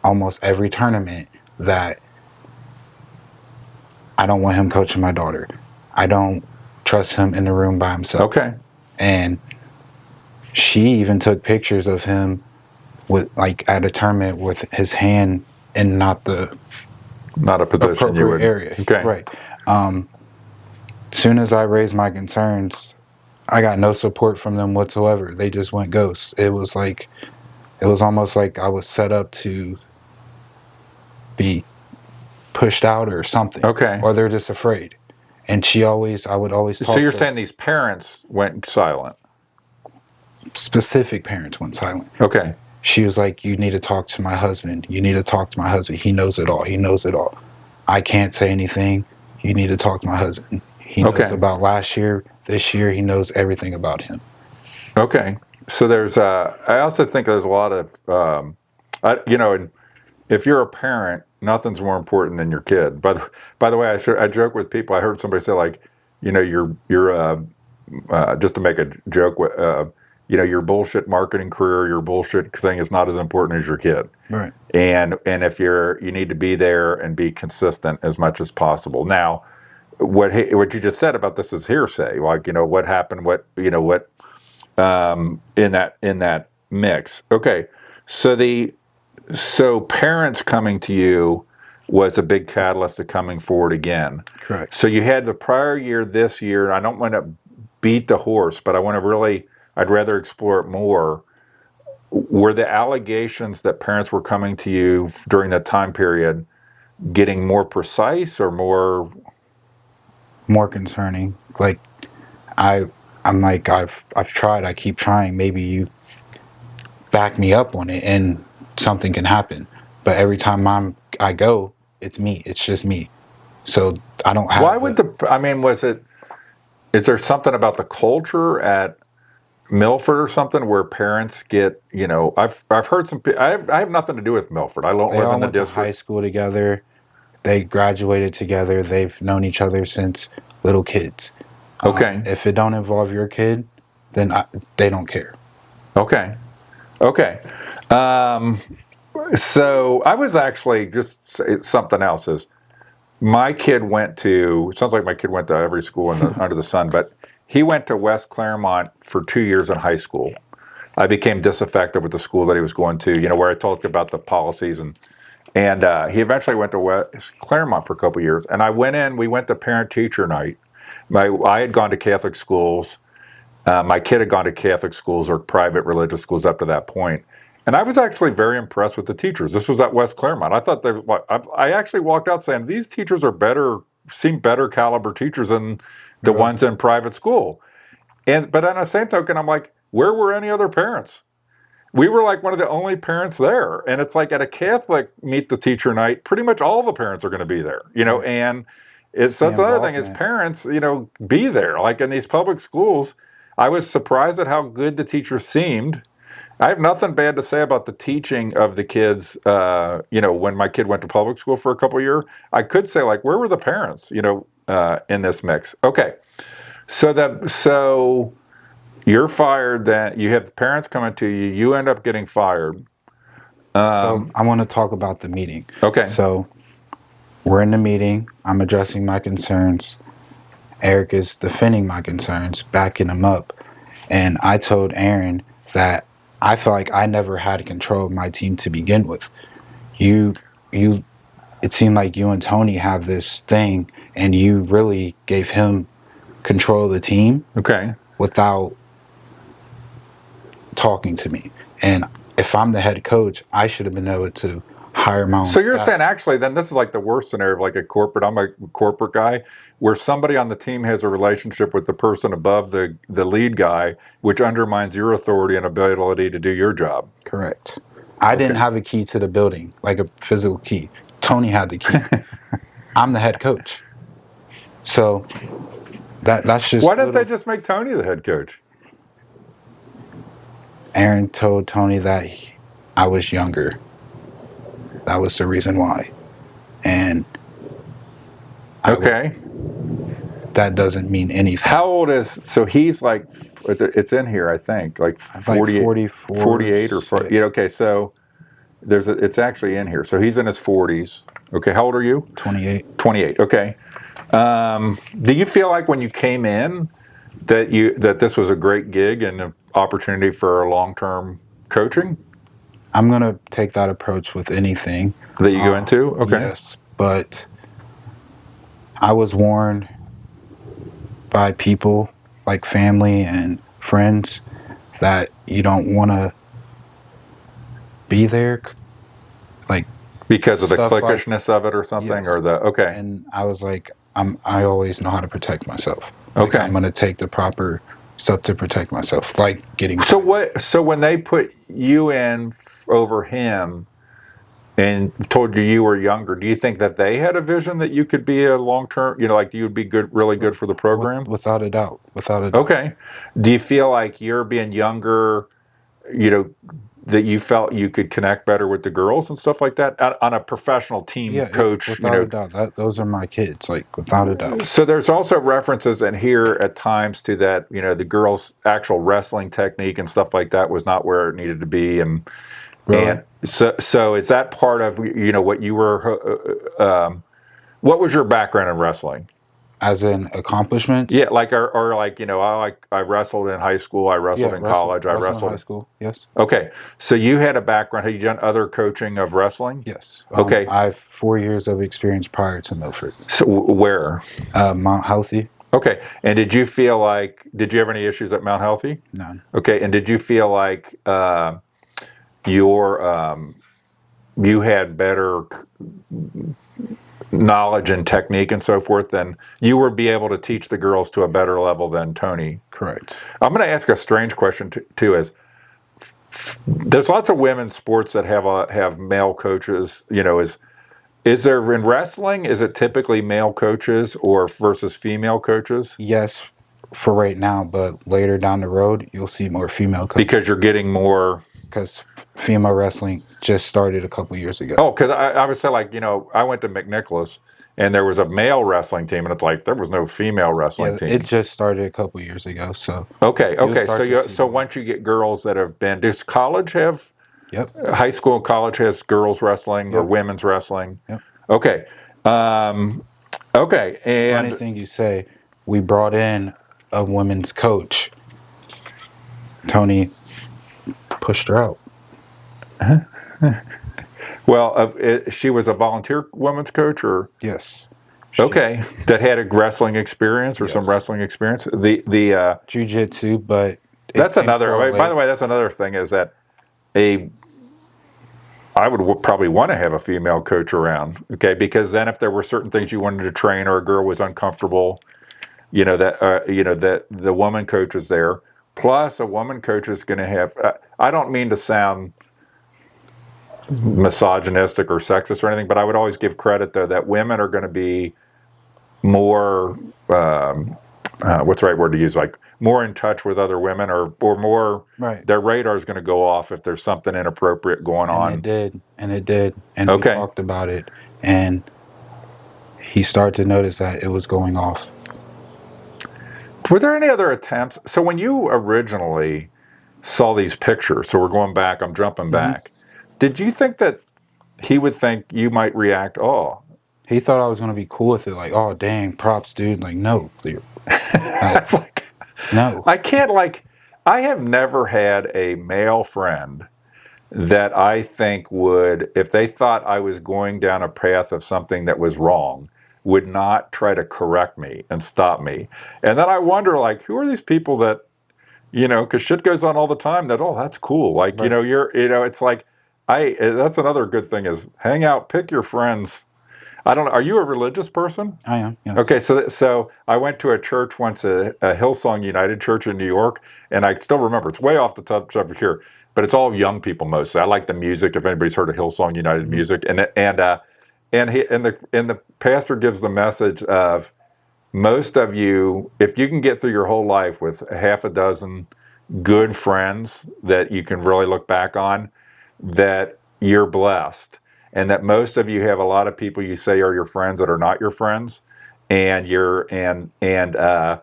almost every tournament that I don't want him coaching my daughter. I don't trust him in the room by himself. Okay. And she even took pictures of him with, like, at a tournament with his hand in not a position you would area. Okay. Right. Soon as I raised my concerns, I got no support from them whatsoever. They just went ghost. It was almost like I was set up to be pushed out or something. Okay. Or they're just afraid. And I would always talk. So you're saying these parents went silent? Specific parents went silent. Okay. She was like, you need to talk to my husband. You need to talk to my husband. He knows it all. He knows it all. I can't say anything. You need to talk to my husband. He knows about last year, this year. He knows everything about him. Okay. So I also think there's a lot of, if you're a parent, nothing's more important than your kid. But by the way, I joke with people. I heard somebody say, like, you're just to make a joke, your bullshit marketing career, your bullshit thing is not as important as your kid. Right. And if you need to be there and be consistent as much as possible. Now, what you just said about this is hearsay. Like, what happened, in that mix. Okay. So parents coming to you was a big catalyst to coming forward again. Correct. So you had the prior year, this year. I don't want to beat the horse, but I'd rather explore it more. Were the allegations that parents were coming to you during that time period getting more precise or more concerning? Like, I've tried, I keep trying. Maybe you back me up on it and something can happen. But every time I go, it's me. It's just me. So I don't have. Why would is there something about the culture at Milford or something where parents get, I've heard I have nothing to do with Milford. I don't live in the district. They all went to high school together. They graduated together. They've known each other since little kids. Okay. If it don't involve your kid, then they don't care. Okay. So I was actually just something else is my kid sounds like my kid went to every school under the sun, but he went to West Claremont for 2 years in high school. I became disaffected with the school that he was going to, where I talked about the policies and he eventually went to West Claremont for a couple of years. And we went to parent-teacher night. I had gone to Catholic schools. My kid had gone to Catholic schools or private religious schools up to that point. And I was actually very impressed with the teachers. This was at West Claremont. I thought I actually walked out saying, these teachers seem better caliber teachers than the ones in private school. But on the same token, I'm like, where were any other parents? we were like one of the only parents there. And it's like at a Catholic meet the teacher night, pretty much all the parents are going to be there, and that's the other thing is parents, be there. Like in these public schools, I was surprised at how good the teachers seemed. I have nothing bad to say about the teaching of the kids. When my kid went to public school for a couple of years, I could say like, where were the parents, in this mix? Okay. So you're fired, then you have the parents coming to you, you end up getting fired. So I want to talk about the meeting. Okay. So we're in the meeting, I'm addressing my concerns. Eric is defending my concerns, backing them up. And I told Aaron that I feel like I never had control of my team to begin with. It seemed like you and Tony have this thing, and you really gave him control of the team. Okay. Without talking to me. And if I'm the head coach, I should have been able to hire my own So you're staff. saying actually then this is like the worst scenario of like a corporate, I'm a corporate guy, where somebody on the team has a relationship with the person above the lead guy, which undermines your authority and ability to do your job. Correct. I didn't have a key to the building, like a physical key. Tony had the key. I'm the head coach. So that's just... Why didn't they just make Tony the head coach? Aaron told Tony that I was younger. That was the reason why. And that doesn't mean anything. How old is, so he's like, it's in here, I think, like 48 or 40. Okay, so it's actually in here. So he's in his 40s. Okay, how old are you? 28. 28, okay. Do you feel like when you came in that this was a great gig and an opportunity for long-term coaching? I'm going to take that approach with anything. That you go into? Okay. Yes, but I was warned by people like family and friends that you don't want to be there, like because of the cliquishness of it or something. Yes. And I was like, I always know how to protect myself. Okay. I'm going to take the proper stuff to protect myself, like getting... So when they put you in over him and told you were younger, do you think that they had a vision that you could be a long-term, like you would be really good for the program? Without a doubt. Okay. Do you feel like you're being younger, that you felt you could connect better with the girls and stuff like that on a professional team coach? Without a doubt. Those are my kids, like without a doubt. So there's also references in here at times to that, the girls' actual wrestling technique and stuff like that was not where it needed to be. And so is that part of, what you were, what was your background in wrestling? As in accomplishments? Yeah, like or like I wrestled in high school, I wrestled in college, I wrestled in high school. Yes. Okay, so you had a background. Have you done other coaching of wrestling? Yes. Okay. I have 4 years of experience prior to Milford. So where? Mount Healthy. Okay, and did you have any issues at Mount Healthy? None. Okay, and did you feel like you had better knowledge and technique and so forth, then you would be able to teach the girls to a better level than Tony? Correct. I'm going to ask a strange question too. Is there's lots of women's sports that have male coaches? Is there in wrestling? Is it typically male coaches or versus female coaches? Yes, for right now, but later down the road, you'll see more female coaches. Because you're getting more. Because female wrestling just started a couple years ago. Oh, because I would say, like, I went to McNicholas, and there was a male wrestling team, and it's like there was no female wrestling team. It just started a couple years ago. So okay. So once you get girls that have been, does college have? Yep. High school and college has girls wrestling or women's wrestling. Yep. Okay. Okay. And funny thing you say, we brought in a women's coach. Tony pushed her out. Uh-huh. Well, she was a volunteer women's coach, or yes. Okay, that had a wrestling experience or some wrestling experience. The jiu-jitsu, but that's another. By the way, that's another thing is that I would probably want to have a female coach around. Okay, because then if there were certain things you wanted to train or a girl was uncomfortable, that the woman coach was there. Plus, a woman coach is going to have, I don't mean to sound misogynistic or sexist or anything, but I would always give credit, though, that women are going to be more, what's the right word to use, like more in touch with other women, or more, Right. their radar is going to go off if there's something inappropriate going on. And it did. And Okay. we talked about it. And he started to notice that it was going off. Were there any other attempts? So when you originally saw these pictures, so we're going back, I'm jumping back, did you think that he would think you might react, oh? He thought I was going to be cool with it. Like, oh, dang, props, dude. Like, no. It's like, no. I can't, like, I have never had a male friend that I think would, if they thought I was going down a path of something that was wrong, would not try to correct me and stop me. And then I wonder, like, who are these people that, you know, because shit goes on all the time that, oh, that's cool. Like, Right. you know, it's like, that's another good thing is hang out, pick your friends. I don't know. Are you a religious person? I am, yes. Okay, so I went to a church once, a Hillsong United Church in New York, and I still remember, it's way off the subject here, but it's all young people mostly. I like the music, if anybody's heard of Hillsong United music. And the pastor gives the message of, most of you, if you can get through your whole life with half a dozen good friends that you can really look back on, that you're blessed. And that most of you have a lot of people you say are your friends that are not your friends, and a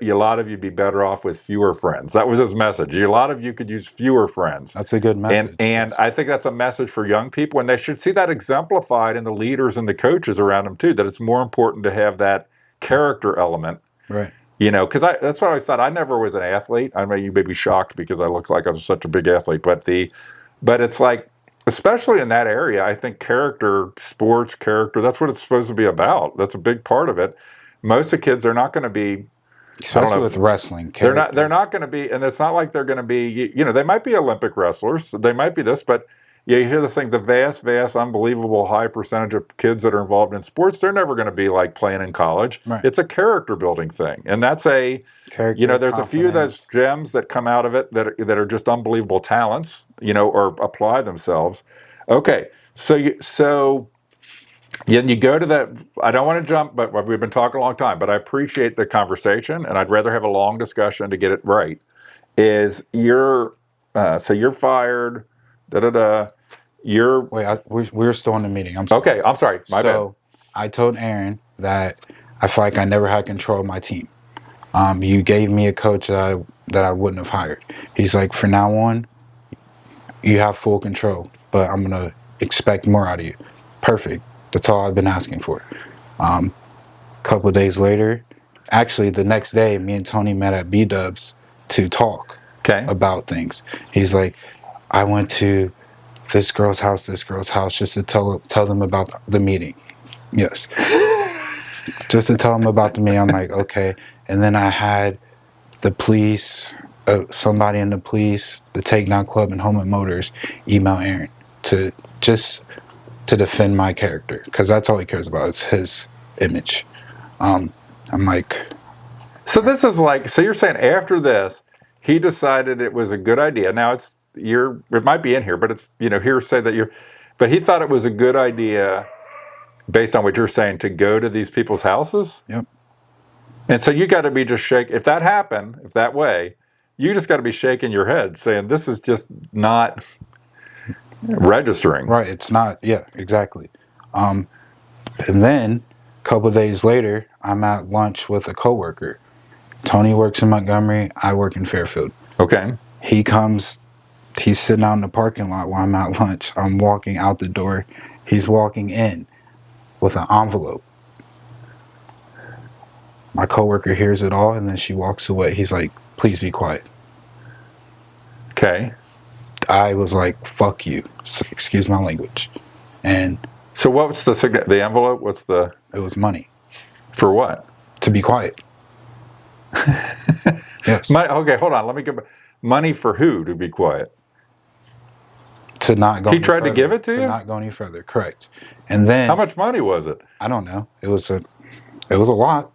lot of you be better off with fewer friends. That was his message. A lot of you could use fewer friends. That's a good message. And I think that's a message for young people, and they should see that exemplified in the leaders and the coaches around them too. That it's more important to have that character element. Right. You know, because that's what I always thought. I never was an athlete. I mean, you may be shocked because I look like I was such a big athlete, but it's like, especially in that area, I think sports character, that's what it's supposed to be about. That's a big part of it. Most of the kids, they're not going to be, especially with wrestling. They're not going to be, and it's not like they're going to be, you know, they might be Olympic wrestlers, they might be this, but you hear this thing, the vast, unbelievable high percentage of kids that are involved in sports, they're never going to be like playing in college. Right. It's a character building thing. And that's there's a few of those gems that come out of it that are just unbelievable talents, you know, or apply themselves. Okay. So then you go to that, I don't want to jump, but we've been talking a long time, but I appreciate the conversation, and I'd rather have a long discussion to get it right. So you're fired, we're still in the meeting. I'm sorry. Okay, I'm sorry. My bad. I told Aaron that I feel like I never had control of my team. You gave me a coach that I wouldn't have hired. He's like, from now on, you have full control, but I'm going to expect more out of you. Perfect. That's all I've been asking for. A couple of days later, actually the next day, me and Tony met at B-Dubs to talk about things. He's like, I went to this girl's house, just to tell them about the meeting. Yes. Just to tell them about the meeting. I'm like, okay. And then I had the police, somebody in the police, the Takedown Club and Home and Motors email Aaron to defend my character, because that's all he cares about is his image. I'm like... So this is like, so you're saying after this, he decided it was a good idea. Now it might be in here, but it's, you know, hearsay but he thought it was a good idea based on what you're saying to go to these people's houses? Yep. And so you got to be just shaking. If that happened, if that way, you just got to be shaking your head saying, this is just not registering. Right, it's not. Yeah, exactly. And then a couple of days later, I'm at lunch with a coworker. Tony works in Montgomery. I work in Fairfield. Okay. He comes. He's sitting out in the parking lot while I'm at lunch. I'm walking out the door. He's walking in with an envelope. My coworker hears it all, and then she walks away. He's like, please be quiet. Okay. I was like, fuck you. So, excuse my language. And so what's the envelope? It was money. For what? To be quiet. Yes. Okay, hold on. Let me get money for who to be quiet? To not go. He tried to give it to you? To not go any further. Correct. And then how much money was it? I don't know. It was a lot.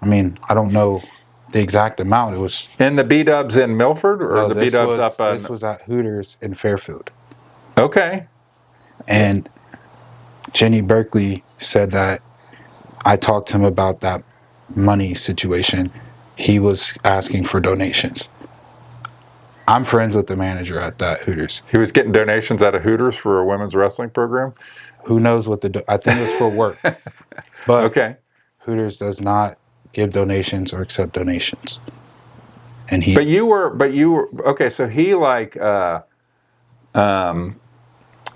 I mean, I don't know the exact amount. It was in the B-dubs in Milford, or no, the this B-dubs was up on? this was at Hooters in Fairfield. Okay. And Jenny Berkeley said that I talked to him about that money situation. He was asking for donations. I'm friends with the manager at that Hooters. He was getting donations out of Hooters for a women's wrestling program? Who knows what I think it was for work. But Okay. Hooters does not give donations or accept donations. And But you were, okay, so he like,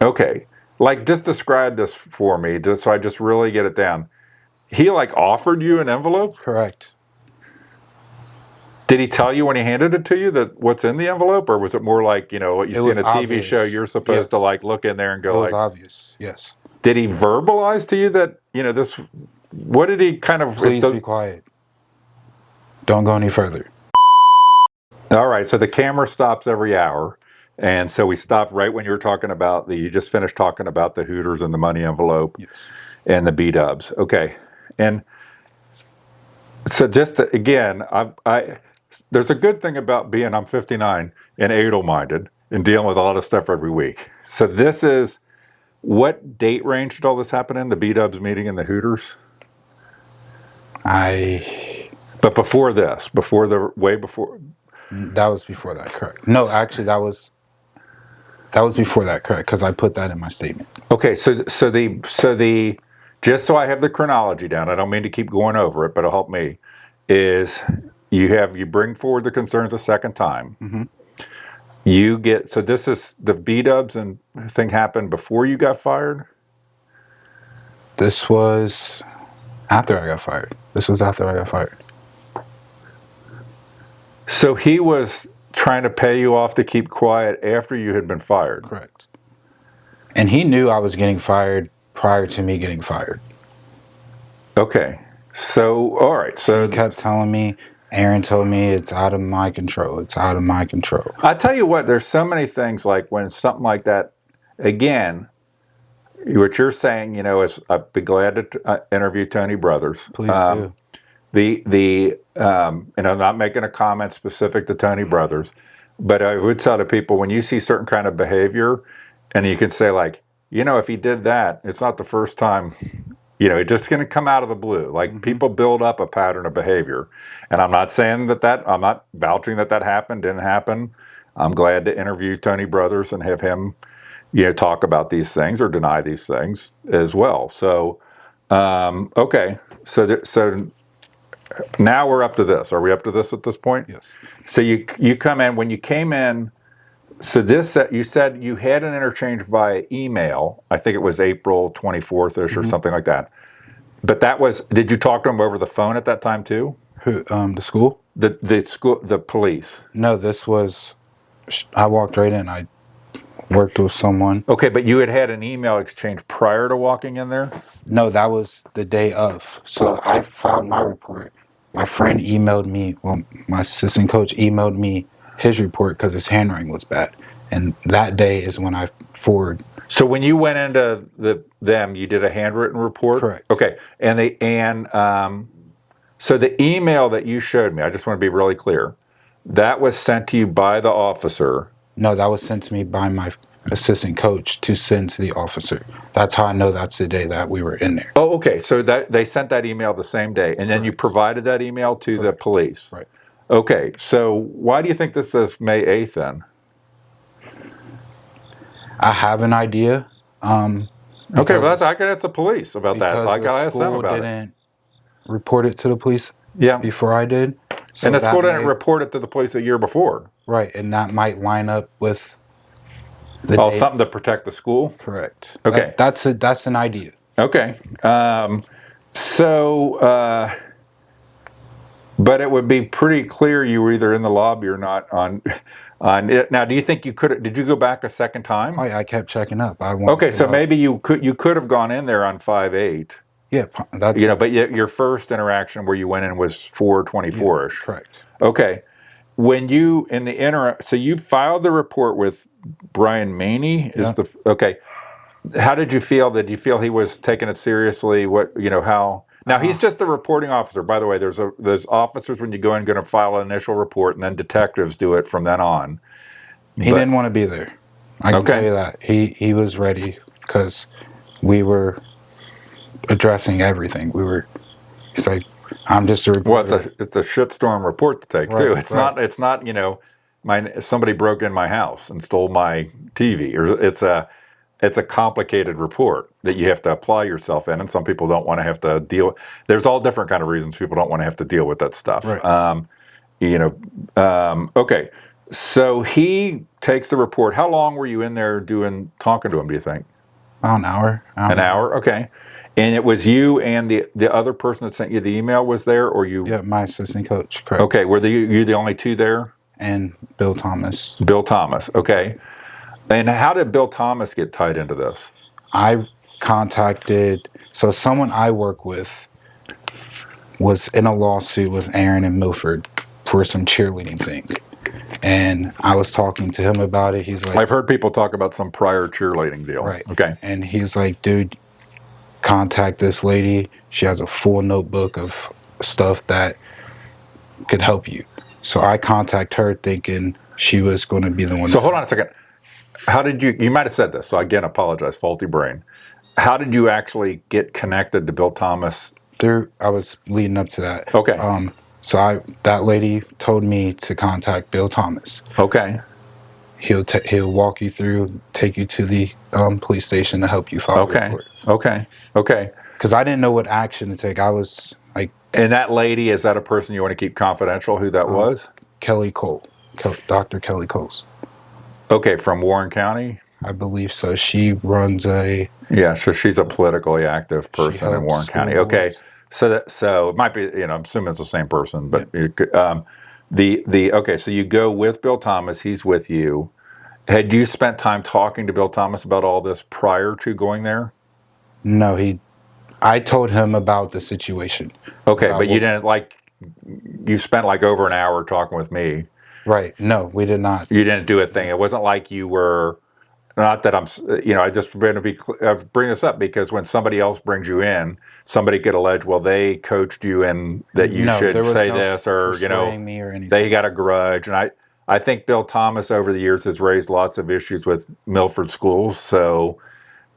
okay, like just describe this for me, just so I just really get it down. He like offered you an envelope? Correct. Did he tell you when he handed it to you that what's in the envelope, or was it more like, you know, what you It see was in a TV obvious. show, you're supposed to Yes. like look in there and It go was like, obvious. Yes. did he verbalize to you that, you know, this, what did he kind of, Please be quiet. Don't go any further. all right, so the camera stops every hour. And so we stopped right when you were talking about you just finished talking about the Hooters and the money envelope. Yes. And the B-dubs. Okay. And so just to, again, there's a good thing about I'm 59 and able-minded and dealing with a lot of stuff every week. So this is, what date range did all this happen in? The B-dubs meeting and the Hooters? But before this, way before. That was before that, correct. No, actually, that was before that, correct, because I put that in my statement. Okay, so the just so I have the chronology down, I don't mean to keep going over it, but it'll help me, is you bring forward the concerns a second time. Mm-hmm. So this is the B-dubs and thing happened before you got fired? This was after I got fired. So he was trying to pay you off to keep quiet after you had been fired? Correct. And he knew I was getting fired prior to me getting fired. Okay. So, all right. So he kept telling me, Aaron told me it's out of my control. It's out of my control. I tell you what, there's so many things like when something like that, again, what you're saying, you know, is I'd be glad to interview Tony Brothers. Please do. And I'm not making a comment specific to Tony Brothers, but I would tell to people, when you see certain kind of behavior, and you can say like, you know, if he did that, it's not the first time, you know, it's just going to come out of the blue. Like people build up a pattern of behavior. And I'm not saying I'm not vouching that happened, didn't happen. I'm glad to interview Tony Brothers and have him, you know, talk about these things or deny these things as well. So, okay. So now we're up to this. Are we up to this at this point? Yes. So you come in, when you came in, so this, you said you had an interchange via email. I think it was April 24th-ish or something like that. But did you talk to him over the phone at that time too? Who, the school? The school, the police. No, I walked right in. I worked with someone. Okay, but you had an email exchange prior to walking in there? No, that was the day of. So I filed my report. My friend emailed me, my assistant coach emailed me his report because his handwriting was bad. And that day is when I forwarded. So when you went into them, you did a handwritten report? Correct. Okay. So the email that you showed me, I just want to be really clear, that was sent to you by the officer? No, that was sent to me by my assistant coach to send to the officer. That's how I know that's the day that we were in there. Oh, okay. So they sent that email the same day, and then you provided that email to the police? Right. Okay. So why do you think this says May 8th then? I have an idea. Okay, well, I can ask the police about that. I can ask them about it. The school didn't report it to the police Yeah. before I did. So And the school didn't report it to the police a year before. Right, and that might line up with the date. Something to protect the school? Correct. Okay. That's an idea. Okay. But it would be pretty clear you were either in the lobby or not on it. Now, do you think did you go back a second time? Oh, yeah, I kept checking up. Okay, so maybe you could have gone in there on 5/8. Yeah, that's but your first interaction where you went in was 4/24ish. correct. Okay. When you in the interim, so you filed the report with Brian Maney. Okay. How did you feel? Did you feel he was taking it seriously? How? Now, he's just the reporting officer. By the way, there's officers when you go in going to file an initial report, and then detectives do it from then on. He didn't want to be there. I can tell you that. He was ready because we were addressing everything. He's like, I'm just a reporter. Well, it's a shitstorm report to take, too. It's not, somebody broke in my house and stole my TV. Or it's a complicated report that you have to apply yourself in, and some people don't want to have to deal. There's all different kind of reasons people don't want to have to deal with that stuff. Right. Okay. So he takes the report. How long were you in there talking to him, do you think? About an hour. An hour? Okay. And it was you and the other person that sent you the email was there, or you? Yeah, my assistant coach, correct. Okay. Were you the only two there? And Bill Thomas. Bill Thomas. Okay. And how did Bill Thomas get tied into this? I contacted, so someone I work with was in a lawsuit with Aaron and Milford for some cheerleading thing. And I was talking to him about it. He's like, I've heard people talk about some prior cheerleading deal. Right. Okay. And he's like, dude, contact this lady. She has a full notebook of stuff that could help you. So I contact her thinking she was going to be the one. So hold on a second. How did you might have said this, so again, apologize, faulty brain. How did you actually get connected to Bill Thomas? I was leading up to that. Okay. So that lady told me to contact Bill Thomas. Okay. He'll walk you through, take you to the police station to help you file a report. Okay. Because I didn't know what action to take. I was like... And that lady, is that a person you want to keep confidential who that was? Kelly Cole. Dr. Kelly Coles. Okay, from Warren County? I believe so. She runs a... Yeah, so she's a politically active person in Warren County. Okay, so it might be, I'm assuming it's the same person, but okay, so you go with Bill Thomas, he's with you. Had you spent time talking to Bill Thomas about all this prior to going there? No, I told him about the situation. Okay, but you didn't you spent over an hour talking with me. Right. No, we did not. You didn't do a thing. It wasn't like you were, not that I'm, I just bring this up because when somebody else brings you in, somebody could allege, well, they coached you and that you should say this or, me or anything. They got a grudge. And I think Bill Thomas over the years has raised lots of issues with Milford Schools. So,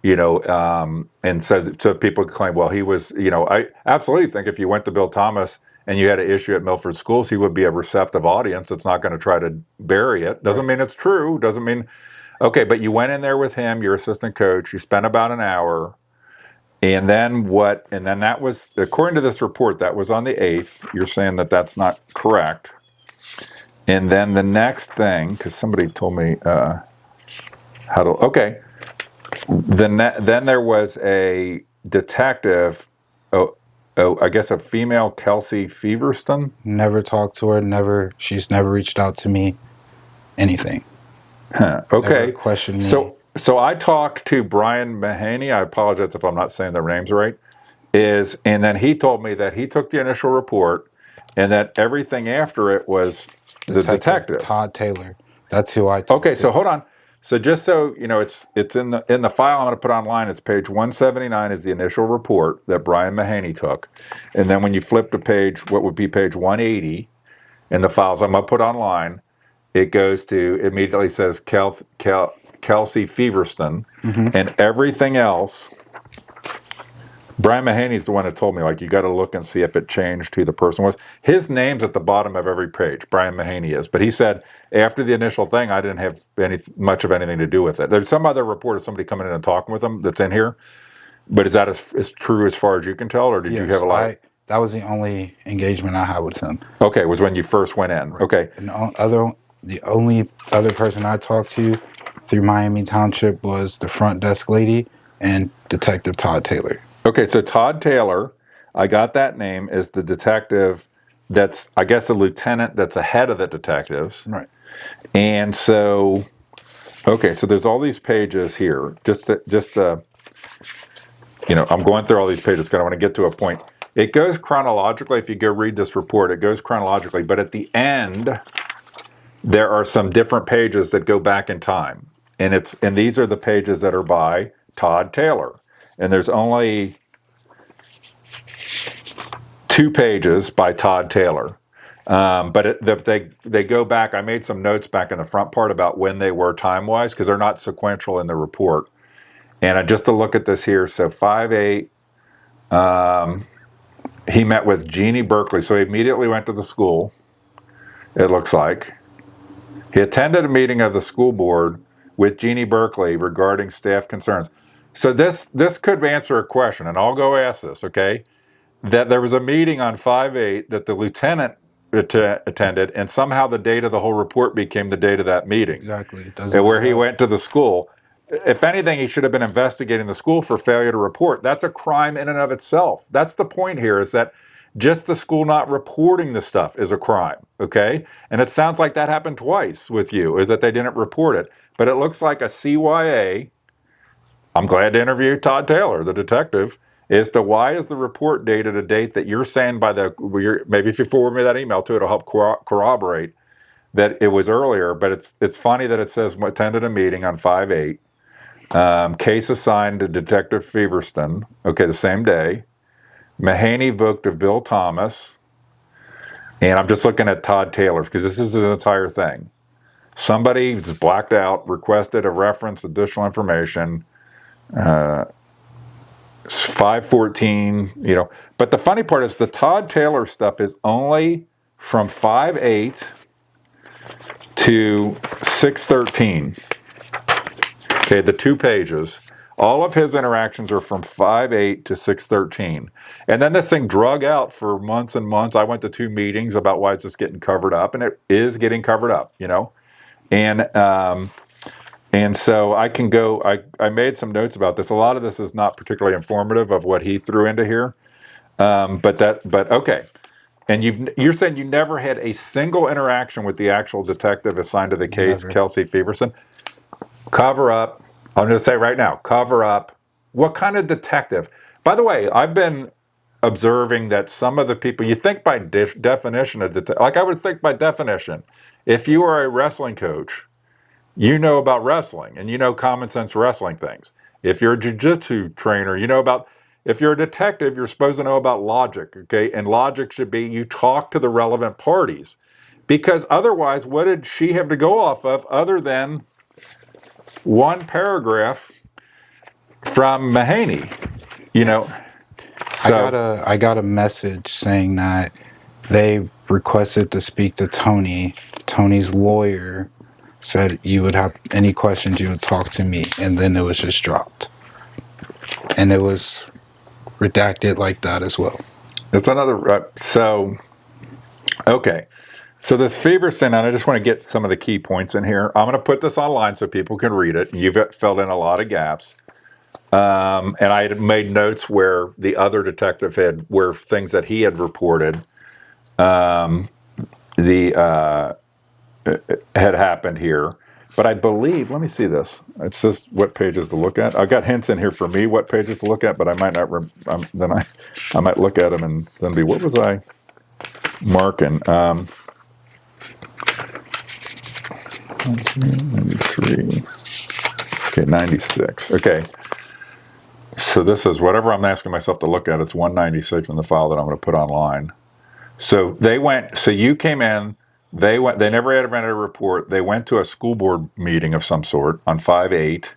and so people claim, well, he was, I absolutely think if you went to Bill Thomas and you had an issue at Milford Schools, he would be a receptive audience that's not going to try to bury it. Doesn't mean it's true. Doesn't mean, okay, but you went in there with him, your assistant coach, you spent about an hour, and then what? And then that was, according to this report, that was on the 8th. You're saying that that's not correct. And then the next thing, because somebody told me okay. Then there was a detective, I guess a female, Kelsey Feverston. Never talked to her. She's never reached out to me. Anything. Huh. Okay. Never questioned me. So I talked to Brian Mahaney. I apologize if I'm not saying their names right. And then he told me that he took the initial report, and that everything after it was the detective Todd Taylor. That's who I talked to. Okay. To. So hold on. So just so you know, it's in the file I'm going to put online. It's page 179 is the initial report that Brian Mahaney took, and then when you flip to what would be page 180 in the files I'm going to put online, it goes to immediately says Kelsey Feverston, and everything else. Brian Mahaney's the one that told me, you got to look and see if it changed who the person was. His name's at the bottom of every page, Brian Mahaney is. But he said, after the initial thing, I didn't have much of anything to do with it. There's some other report of somebody coming in and talking with him that's in here. But is that as true as far as you can tell, or did you have a lot? That was the only engagement I had with him. Okay, was when you first went in. Right. Okay. And the only other person I talked to through Miami Township was the front desk lady and Detective Todd Taylor. Okay, so Todd Taylor, I got that name, is the detective that's, I guess, a lieutenant that's ahead of the detectives. Right. And so, okay, so there's all these pages here. I'm going through all these pages because I want to get to a point. It goes chronologically. If you go read this report, it goes chronologically. But at the end, there are some different pages that go back in time. And these are the pages that are by Todd Taylor. And there's only 2 pages by Todd Taylor. But they go back. I made some notes back in the front part about when they were time-wise, because they're not sequential in the report. And just to look at this here, so 5/8, he met with Jeannie Berkeley. So he immediately went to the school, it looks like. He attended a meeting of the school board with Jeannie Berkeley regarding staff concerns. So this could answer a question, and I'll go ask this, okay? That there was a meeting on 5/8 that the lieutenant attended, and somehow the date of the whole report became the date of that meeting. Exactly. Where he went to the school. If anything, he should have been investigating the school for failure to report. That's a crime in and of itself. That's the point here, is that just the school not reporting the stuff is a crime, okay? And it sounds like that happened twice with you, is that they didn't report it. But it looks like a CYA, I'm glad to interview Todd Taylor, the detective, as to why is the report dated a date that you're saying maybe if you forward me that email too, it'll help corroborate that it was earlier. But it's funny that it says attended a meeting on 5/8. Case assigned to Detective Feverston, okay, the same day. Mahaney booked of Bill Thomas. And I'm just looking at Todd Taylor's, because this is the entire thing. Somebody just blacked out, requested a reference, additional information. 5/14, But the funny part is the Todd Taylor stuff is only from 5/8 to 6/13. Okay, the 2 pages. All of his interactions are from 5/8 to 6/13. And then this thing drug out for months and months. I went to 2 meetings about why it's just getting covered up, and it is getting covered up, And so I can go, I made some notes about this. A lot of this is not particularly informative of what he threw into here. But okay. And you're saying you never had a single interaction with the actual detective assigned to the case, Never. Kelsey Feverston? Cover up. I'm going to say right now, cover up. What kind of detective? By the way, I've been observing that some of the people, you think by definition of detective, like I would think by definition, if you are a wrestling coach, you know about wrestling and you know common sense wrestling things. If you're a jiu-jitsu trainer, if you're a detective, you're supposed to know about logic, okay? And logic should be you talk to the relevant parties, because otherwise, what did she have to go off of other than one paragraph from Mahaney, So I got a message saying that they requested to speak to Tony. Tony's lawyer said you would have any questions, you would talk to me, and then it was just dropped. And it was redacted like that as well. it's another, okay. So this Feverston, and I just want to get some of the key points in here. I'm going to put this online so people can read it. You've filled in a lot of gaps. And I had made notes where the other detective where things that he had reported had happened here. But I believe, let me see this. It says what pages to look at. I've got hints in here for me what pages to look at, but I might not. I might look at them and then be, what was I marking? 93. Okay, 96. Okay. So this is whatever I'm asking myself to look at. It's 196 in the file that I'm going to put online. So you came in. They never had a report. They went to a school board meeting of some sort on 5/8.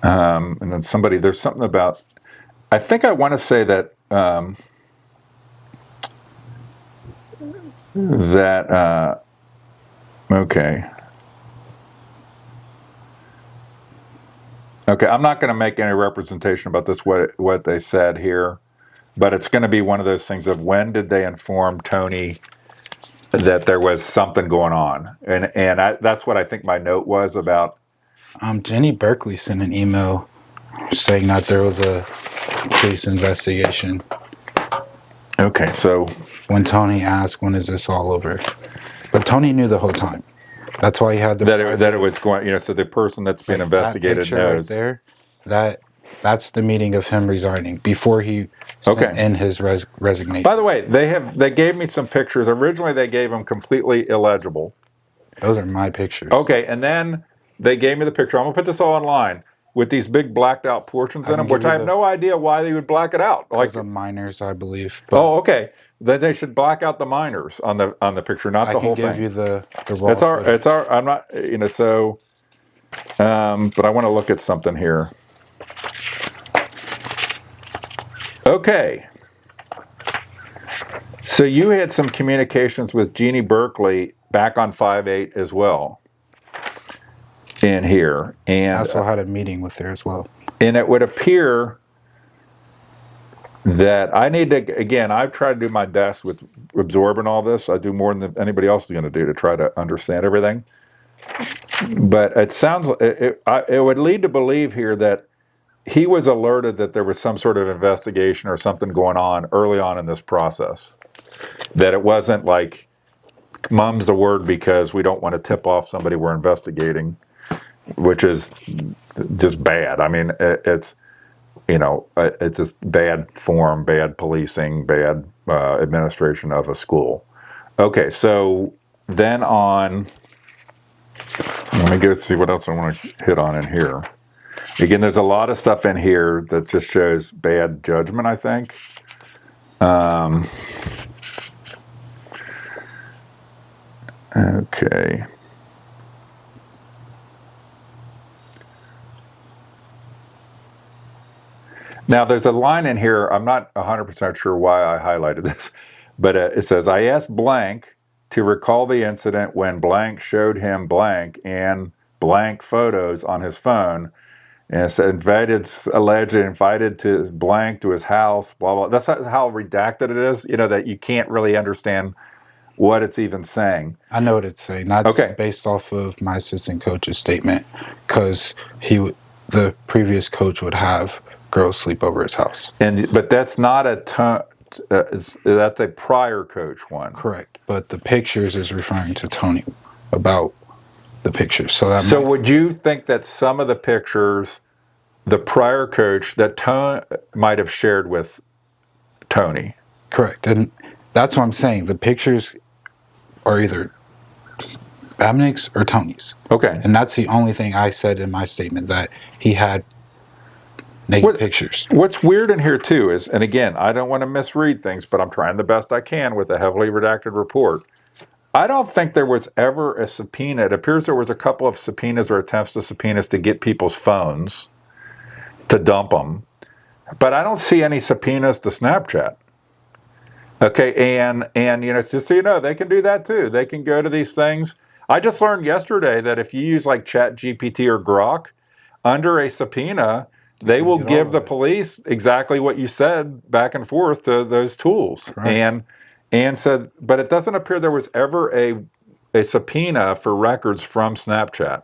And then there's something about, I think I want to say that, okay. Okay, I'm not going to make any representation about this, what they said here, but it's going to be one of those things of when did they inform Tony that there was something going on, and that's what I think my note was about. Jenny Berkeley sent an email saying that there was a police investigation. Okay, so when Tony asked, when is this all over? But Tony knew the whole time. That's why he had that it was going. So the person that's being investigated knows. Right there, that's the meeting of him resigning before he sent in his resignation. By the way, they gave me some pictures. Originally, they gave them completely illegible. Those are my pictures. Okay, and then they gave me the picture. I'm gonna put this all online. with these big blacked out portions I in can them, which give I you have the- no idea why they would black it out. Like, Because of minors, I believe. But oh, okay. Then they should black out the minors on the picture, not I the can whole give thing. you the raw It's our. footage. It's our. I'm not. So. But I want to look at something here. Okay. So you had some communications with Jeannie Berkeley back on 5/8 as well. In here, and I also had a meeting with her as well. And it would appear that I need to, again, I've tried to do my best with absorbing all this. I do more than anybody else is going to do to try to understand everything. But it sounds, it would lead to believe here that he was alerted that there was some sort of investigation or something going on early on in this process. That it wasn't like, mum's the word because we don't want to tip off somebody we're investigating, which is just bad. I mean, it's just bad form, bad policing, bad administration of a school. Okay, so then on, let me go see what else I want to hit on in here. Again, there's a lot of stuff in here that just shows bad judgment, I think. Okay. Now, there's a line in here, I'm not 100% sure why I highlighted this, but it says, I asked blank to recall the incident when blank showed him blank and blank photos on his phone, and it said allegedly invited to blank to his house, blah, blah. That's how redacted it is, that you can't really understand what it's even saying. I know what it's saying. That's okay. Based off of my assistant coach's statement, because the previous coach would have girls sleep over his house. But that's not that's a prior coach one. Correct. But the pictures is referring to Tony about the pictures. So would you think that some of the pictures, the prior coach that Tony might have shared with Tony? Correct. And that's what I'm saying. The pictures are either Babnick's or Tony's. Okay. And that's the only thing I said in my statement, that he had naked pictures. What's weird in here too is, and again, I don't want to misread things, but I'm trying the best I can with a heavily redacted report. I don't think there was ever a subpoena. It appears there was a couple of subpoenas or attempts to subpoenas to get people's phones to dump them, but I don't see any subpoenas to Snapchat. Okay, and just so you know, they can do that too. They can go to these things. I just learned yesterday that if you use like ChatGPT or Grok, under a subpoena, they will give the police exactly what you said back and forth to those tools. Right. And so, but it doesn't appear there was ever a subpoena for records from Snapchat,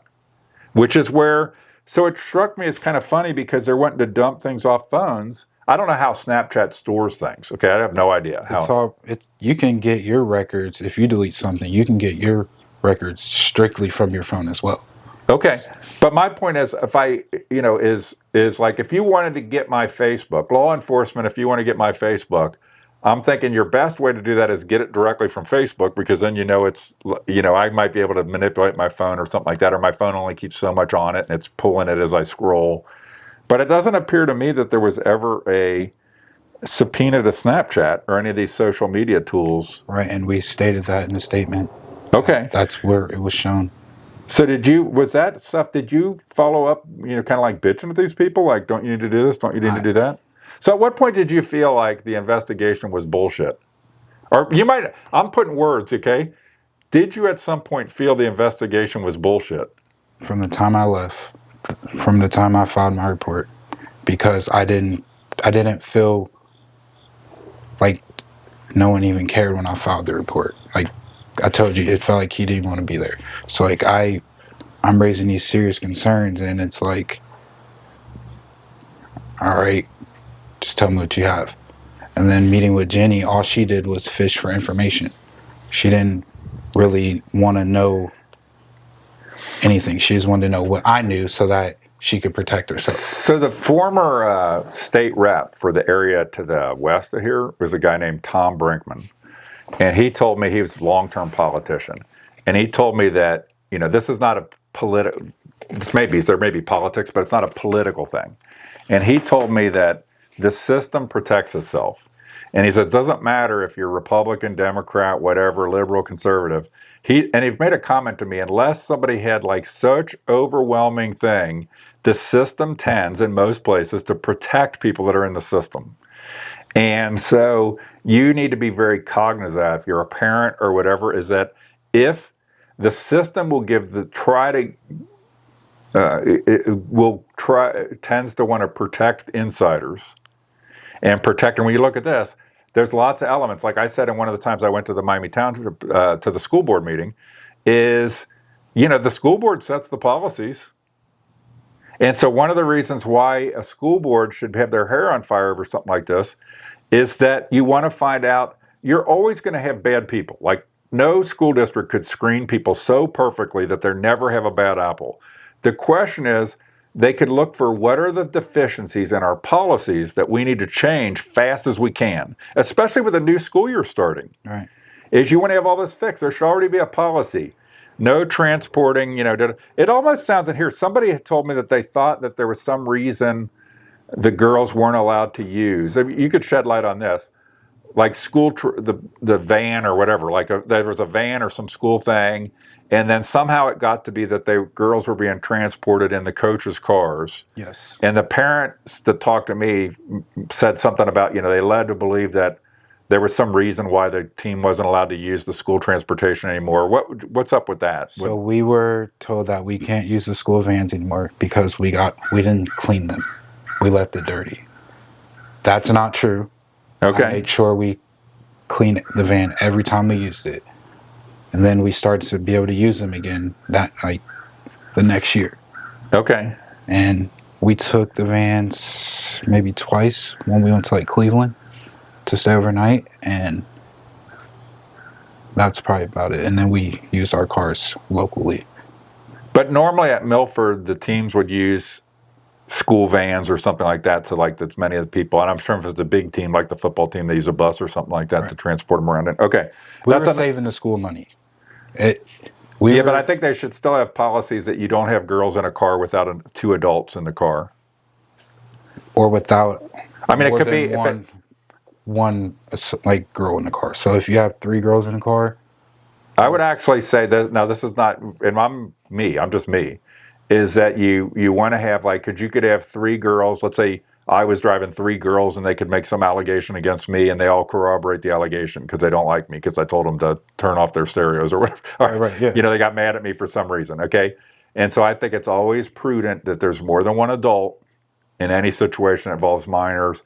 which is where, so it struck me as kind of funny because they're wanting to dump things off phones. I don't know how Snapchat stores things. Okay, I have no idea how. You can get your records, if you delete something, you can get your records strictly from your phone as well. Okay, but my point is, if I, is like if you wanted to get my Facebook, law enforcement, if you want to get my Facebook, I'm thinking your best way to do that is get it directly from Facebook, because then it's, I might be able to manipulate my phone or something like that, or my phone only keeps so much on it and it's pulling it as I scroll. But it doesn't appear to me that there was ever a subpoena to Snapchat or any of these social media tools. Right, and we stated that in the statement. Okay. That's where it was shown. So did you follow up, kind of like bitching at these people? Like, don't you need to do this? Don't you need to do that? So at what point did you feel like the investigation was bullshit? Or I'm putting words, okay? Did you at some point feel the investigation was bullshit? From the time I left, from the time I filed my report, because I didn't feel like no one even cared when I filed the report. Like I told you, it felt like he didn't want to be there. So like I'm raising these serious concerns, and it's like, all right, just tell me what you have. And then meeting with Jenny, all she did was fish for information. She didn't really want to know anything. She just wanted to know what I knew so that she could protect herself. So the former state rep for the area to the west of here was a guy named Tom Brinkman. And he told me, he was a long-term politician. And he told me that, this is not a there may be politics, but it's not a political thing. And he told me that the system protects itself. And he says, it doesn't matter if you're Republican, Democrat, whatever, liberal, conservative. He made a comment to me, unless somebody had like such overwhelming thing, the system tends in most places to protect people that are in the system. And so you need to be very cognizant, if you're a parent or whatever, is that if the system will tends to want to protect insiders and protect. And when you look at this, there's lots of elements. Like I said in one of the times I went to the Miami Township to the school board meeting, is the school board sets the policies. And so one of the reasons why a school board should have their hair on fire over something like this is that you want to find out, you're always going to have bad people. Like no school district could screen people so perfectly that they never have a bad apple. The question is, they could look for what are the deficiencies in our policies that we need to change fast as we can, especially with a new school year starting. Right. Is you want to have all this fixed. There should already be a policy. No transporting, it almost sounds in here, somebody had told me that they thought that there was some reason the girls weren't allowed to use. You could shed light on this. Like the van or whatever, there was a van or some school thing, and then somehow it got to be that girls were being transported in the coaches' cars. Yes. And the parents that talked to me said something about, they led to believe that there was some reason why the team wasn't allowed to use the school transportation anymore. What's up with that? So we were told that we can't use the school vans anymore because we didn't clean them. We left it dirty. That's not true. Okay. I made sure we cleaned the van every time we used it. And then we started to be able to use them again the next year. Okay. And we took the vans maybe twice when we went to Cleveland to stay overnight, and that's probably about it. And then we use our cars locally. But normally at Milford, the teams would use school vans or something like that to as many of the people. And I'm sure if it's a big team like the football team, they use a bus or something like that right. to transport them around. Okay. We were saving the school money. But I think they should still have policies that you don't have girls in a car without two adults in the car. Or without it could be one girl in the car. So if you have 3 girls in the car, I would actually say that, now this is not, and I'm just me, is that you want to have you could have 3 girls, let's say I was driving 3 girls and they could make some allegation against me and they all corroborate the allegation because they don't like me because I told them to turn off their stereos or whatever. Right, yeah. They got mad at me for some reason, okay? And so I think it's always prudent that there's more than one adult in any situation that involves minors.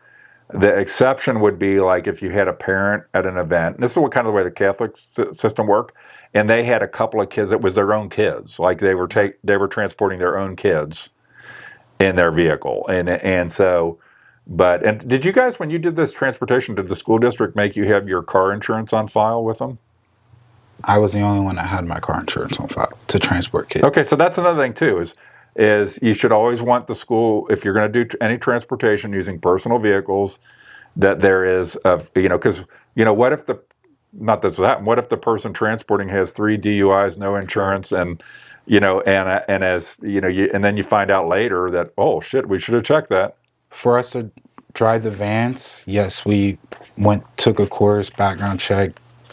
The exception would be if you had a parent at an event, and this is what kind of the way the Catholic system worked, and they had a couple of kids that was their own kids, they were transporting their own kids in their vehicle, and so, and did you guys, when you did this transportation, did the school district make you have your car insurance on file with them? I was the only one that had my car insurance on file to transport kids. Okay, so that's another thing too, is you should always want the school, if you're going to do any transportation using personal vehicles, that there is because what if what if the person transporting has 3 DUIs, no insurance, and and then you find out later that, oh shit, we should have checked that. For us to drive the vans, yes, we took a course, background check,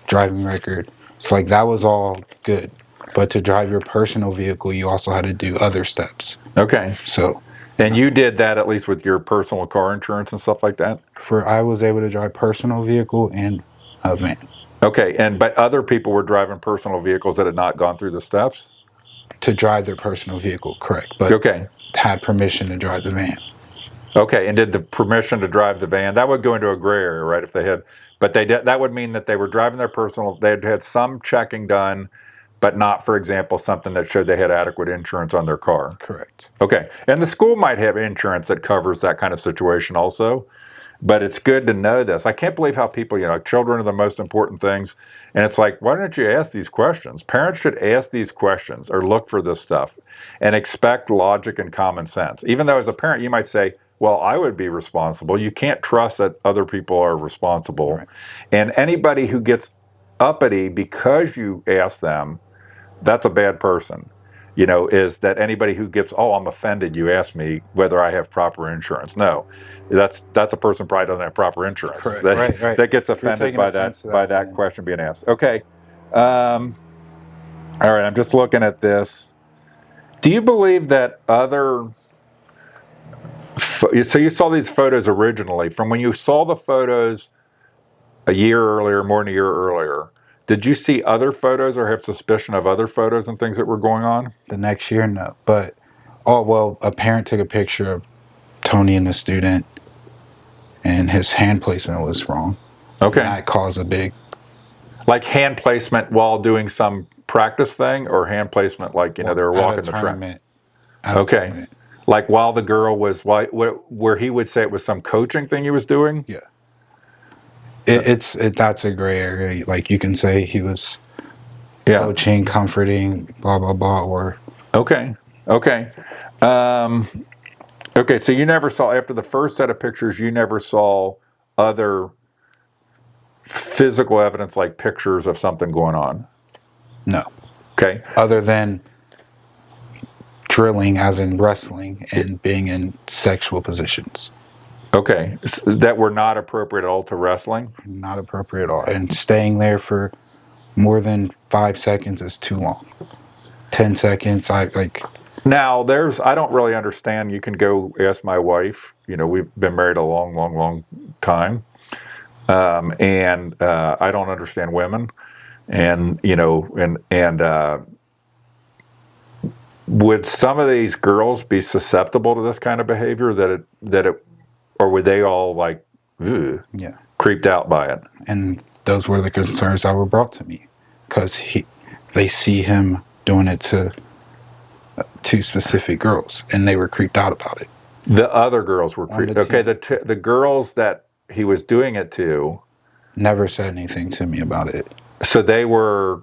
driving record. So that was all good. But to drive your personal vehicle, you also had to do other steps. Okay. So. And you did that at least with your personal car insurance and stuff like that? I was able to drive personal vehicle and a van. Okay, but other people were driving personal vehicles that had not gone through the steps? To drive their personal vehicle, correct. But had permission to drive the van. Okay, and did the permission to drive the van, that would go into a gray area, right? If they had, but that would mean that they were driving their personal, they had some checking done, but not, for example, something that showed they had adequate insurance on their car. Correct. Okay, and the school might have insurance that covers that kind of situation also, but it's good to know this. I can't believe how people, children are the most important things, and it's why don't you ask these questions? Parents should ask these questions or look for this stuff and expect logic and common sense. Even though as a parent you might say, well, I would be responsible. You can't trust that other people are responsible. Right. And anybody who gets uppity because you ask them, that's a bad person. is that anybody who gets, oh, I'm offended, you asked me whether I have proper insurance. No, that's a person probably doesn't have proper insurance. Correct. That, that gets You're offended taking by offense that to by that, that then. question being asked. Okay. All right, I'm just looking at this. Do you believe that other... So you saw these photos originally. From when you saw the photos a year earlier, more than a year earlier, did you see other photos or have suspicion of other photos and things that were going on? The next year, no. But, a parent took a picture of Tony and the student, and his hand placement was wrong. Okay. And that caused a big... Like hand placement while doing some practice thing, or hand placement like, they were walking the track? Okay. Like while the girl was, where he would say it was some coaching thing he was doing? Yeah. That's a gray area. Like, you can say he was coaching, comforting, blah, blah, blah, or... Okay. Okay, so you never saw, after the first set of pictures, you never saw other physical evidence like pictures of something going on? No. Okay. Other than drilling, as in wrestling, and being in sexual positions. Okay. That were not appropriate at all to wrestling? Not appropriate at all. And staying there for more than 5 seconds is too long. 10 seconds, Now, I don't really understand. You can go ask my wife. We've been married a long, long, long time. And I don't understand women. And, would some of these girls be susceptible to this kind of behavior or were they all like, creeped out by it? And those were the concerns that were brought to me, because they see him doing it to two specific girls, and they were creeped out about it. The other girls were creeped. Okay, the girls that he was doing it to never said anything to me about it. So they were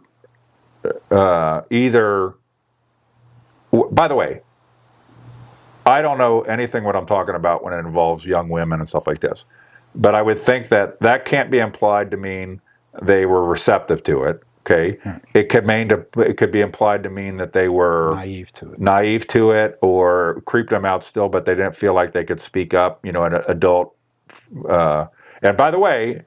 either... By the way, I don't know anything what I'm talking about when it involves young women and stuff like this. But I would think that can't be implied to mean they were receptive to it. Okay, it could be implied to mean that they were naive to it, or creeped them out still, but they didn't feel like they could speak up. An adult. And by the way,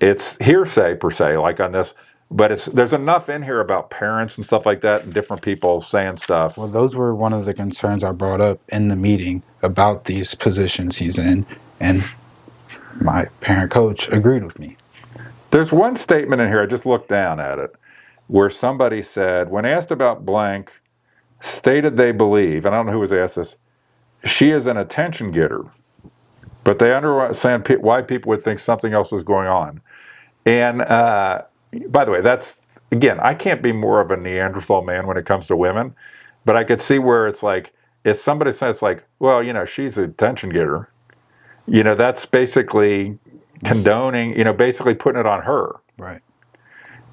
it's hearsay per se, like on this. But there's enough in here about parents and stuff like that, and different people saying stuff. Well, those were one of the concerns I brought up in the meeting about these positions he's in, and my parent coach agreed with me. There's one statement in here, I just looked down at it, where somebody said, when asked about blank, stated they believe, and I don't know who was asked this, she is an attention getter, but they understand why people would think something else was going on. And by the way, that's, again, I can't be more of a Neanderthal man when it comes to women, but I could see where it's like, if somebody says like, well, she's an attention getter, that's basically condoning, basically putting it on her. Right.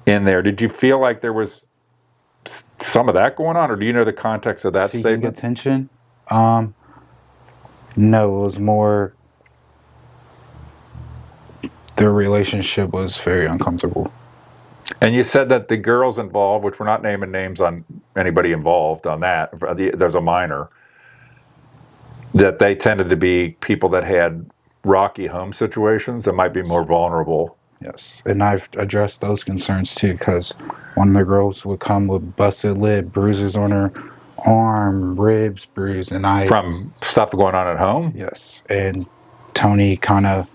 In there. Did you feel like there was some of that going on, or do you know the context of that statement? Attention? No, it was more, their relationship was very uncomfortable. And you said that the girls involved, which we're not naming names on anybody involved on that, there's a minor, that they tended to be people that had rocky home situations that might be more vulnerable. Yes, and I've addressed those concerns too, because one of the girls would come with busted lip, bruises on her arm, ribs bruised, and from stuff going on at home? Yes, and Tony kind of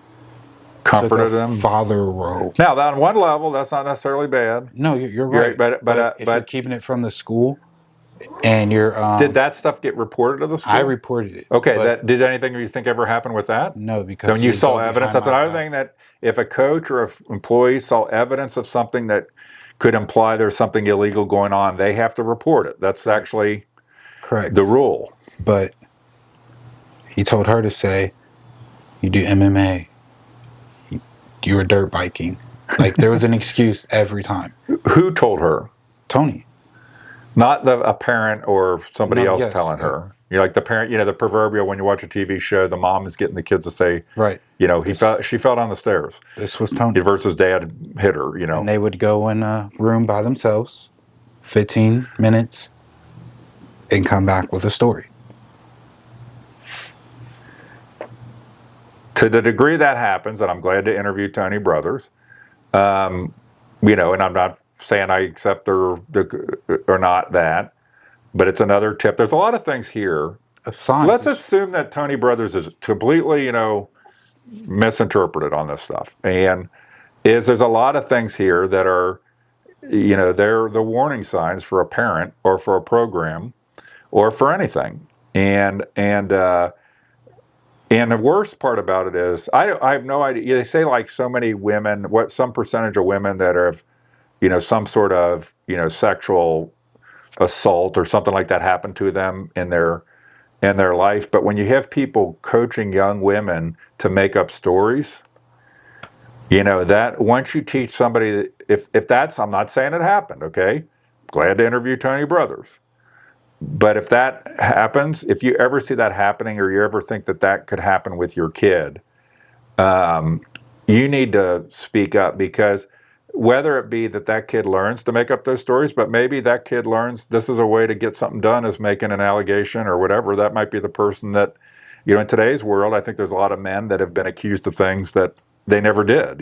comforted them. Father role. Now, on one level, that's not necessarily bad. No, you're right. But if you're keeping it from the school, and you're did that stuff get reported to the school? I reported it. Okay, did anything you think ever happen with that? No, because when you saw evidence, that's another thing, that if a coach or an employee saw evidence of something that could imply there's something illegal going on, they have to report it. That's actually correct. The rule. But he told her to say, "You do MMA. You were dirt biking." Like, there was an excuse every time. Who told her? Tony. Not a parent or somebody else telling her. Like the parent, the proverbial, when you watch a TV show, the mom is getting the kids to say, right. She fell down the stairs. This was Tony. Versus dad hit her, And they would go in a room by themselves, 15 minutes, and come back with a story. To the degree that happens, and I'm glad to interview Tony Brothers, and I'm not saying I accept or not that, but it's another tip. There's a lot of things here. Let's assume that Tony Brothers is completely, misinterpreted on this stuff. And there's a lot of things here that are, they're the warning signs for a parent or for a program or for anything. And the worst part about it is, I have no idea. They say like so many women, some percentage of women that have, some sort of, sexual assault or something like that happened to them in their life. But when you have people coaching young women to make up stories, that once you teach somebody, if that's, I'm not saying it happened, okay? Glad to interview Tony Brothers. But if that happens, if you ever see that happening or you ever think that could happen with your kid, you need to speak up, because whether it be that kid learns to make up those stories, but maybe that kid learns this is a way to get something done, is making an allegation or whatever. That might be the person that, in today's world, I think there's a lot of men that have been accused of things that they never did,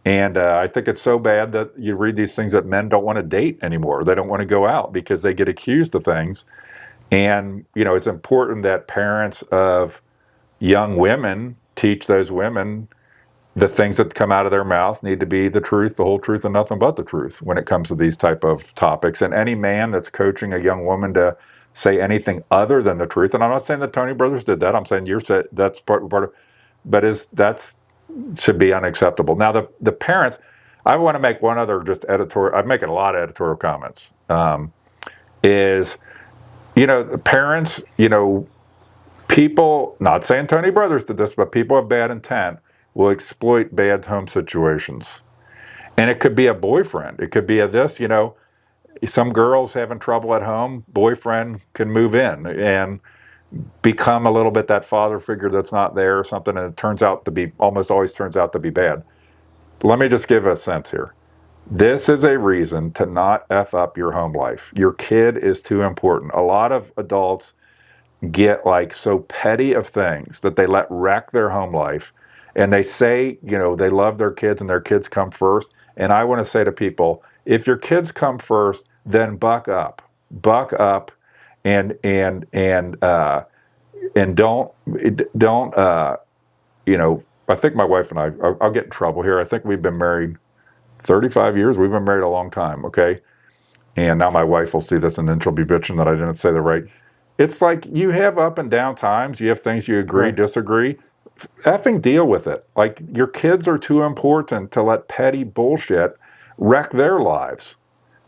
and I think it's so bad that you read these things that men don't want to date anymore. They don't want to go out because they get accused of things. And, it's important that parents of young women teach those women the things that come out of their mouth need to be the truth, the whole truth, and nothing but the truth when it comes to these type of topics. And any man that's coaching a young woman to say anything other than the truth, and I'm not saying that Tony Brothers did that. I'm saying that's part of, but that's should be unacceptable. Now the parents, I want to make one other just editorial. I'm making a lot of editorial comments. Is parents, people, not saying Tony Brothers did this, but people of bad intent will exploit bad home situations. And it could be a boyfriend. It could be some girls having trouble at home, boyfriend can move in and become a little bit that father figure that's not there or something, and it almost always turns out to be bad. Let me just give a sense here. This is a reason to not F up your home life. Your kid is too important. A lot of adults get so petty of things that they let wreck their home life. And they say, they love their kids and their kids come first. And I want to say to people, if your kids come first, then buck up, and don't, I think my wife and I'll get in trouble here. I think we've been married 35 years. We've been married a long time, okay? And now my wife will see this and then she'll be bitching that I didn't say the right. It's like you have up and down times. You have things you agree, right, disagree. Effing deal with it. Like, your kids are too important to let petty bullshit wreck their lives.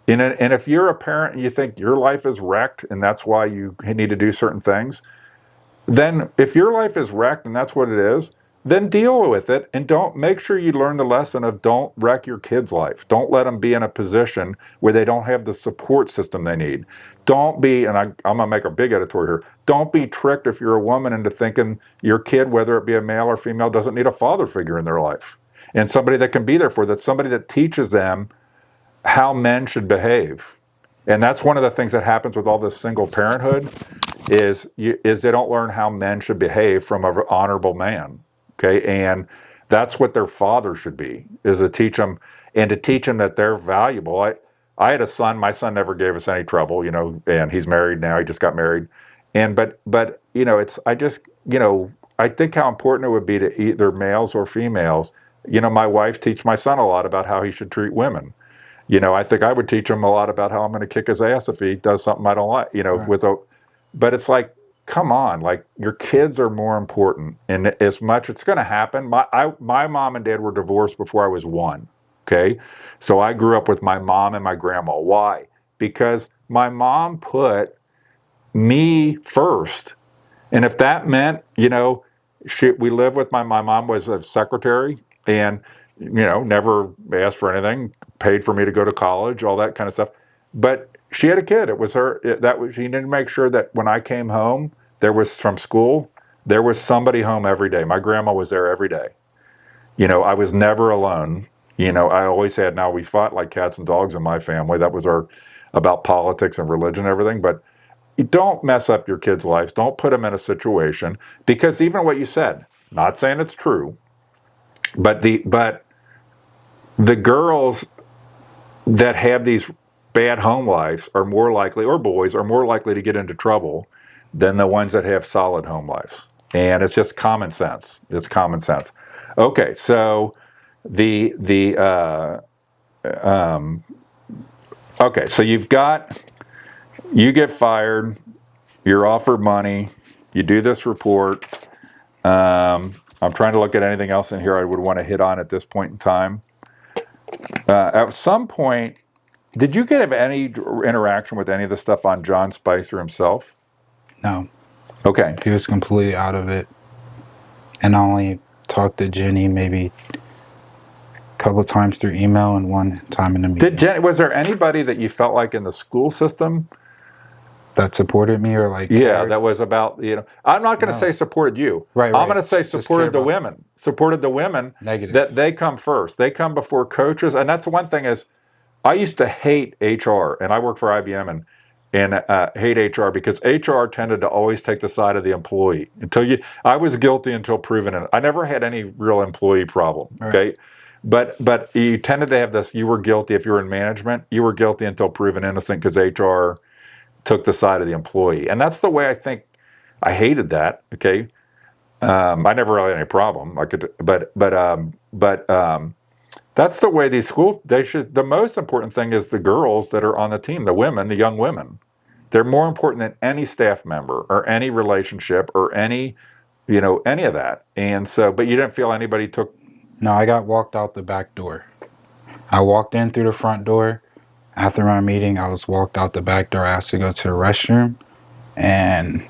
And if you're a parent and you think your life is wrecked and that's why you need to do certain things, then if your life is wrecked and that's what it is, then deal with it, and make sure you learn the lesson of don't wreck your kid's life. Don't let them be in a position where they don't have the support system they need. Don't be, and I'm going to make a big editorial here, don't be tricked if you're a woman into thinking your kid, whether it be a male or female, doesn't need a father figure in their life. And somebody that can be there for them, somebody that teaches them how men should behave. And that's one of the things that happens with all this single parenthood is they don't learn how men should behave from an honorable man. Okay, and that's what their father should be, is to teach them, and to teach them that they're valuable. I had a son. My son never gave us any trouble, and he's married now. He just got married, and but I think how important it would be to either males or females. My wife teach my son a lot about how he should treat women. I think I would teach him a lot about how I'm going to kick his ass if he does something I don't like. Right. But it's like, come on, your kids are more important. And as much, it's going to happen. My mom and dad were divorced before I was 1. Okay. So I grew up with my mom and my grandma. Why? Because my mom put me first. And if that meant, we lived with my mom was a secretary and, never asked for anything, paid for me to go to college, all that kind of stuff. But she had a kid. It was her. She needed to make sure that when I came home, from school, there was somebody home every day. My grandma was there every day. I was never alone. I always we fought like cats and dogs in my family. That was about politics and religion and everything. But you don't mess up your kids' lives. Don't put them in a situation, because even what you said, not saying it's true, but the girls that have these bad home lives are more likely, or boys are more likely to get into trouble than the ones that have solid home lives. And it's just common sense. It's common sense. Okay, so okay, so you get fired, you're offered money, you do this report. I'm trying to look at anything else in here I would want to hit on at this point in time. At some point, did you get any interaction with any of the stuff on John Spicer himself? No. Okay. He was completely out of it. And I only talked to Jenny maybe a couple of times through email and one time in the meeting. Was there anybody that you felt like in the school system that supported me or like cared? That was about, I'm not going to say supported you. Right. I'm going to say supported the women. Supported the women. Negative. That they come first. They come before coaches. And that's one thing is, I used to hate HR, and I worked for IBM and hate HR because HR tended to always take the side of the employee. I was guilty until proven innocent. I never had any real employee problem. Okay. Right. But you tended to have this, you were guilty if you were in management, you were guilty until proven innocent because HR took the side of the employee. And that's the way I hated that. Okay. I never really had any problem. That's the way these the most important thing is the girls that are on the team, the women, the young women. They're more important than any staff member or any relationship or any of that. And so, but you didn't feel anybody took. No, I got walked out the back door. I walked in through the front door. After my meeting, I was walked out the back door. I asked to go to the restroom, and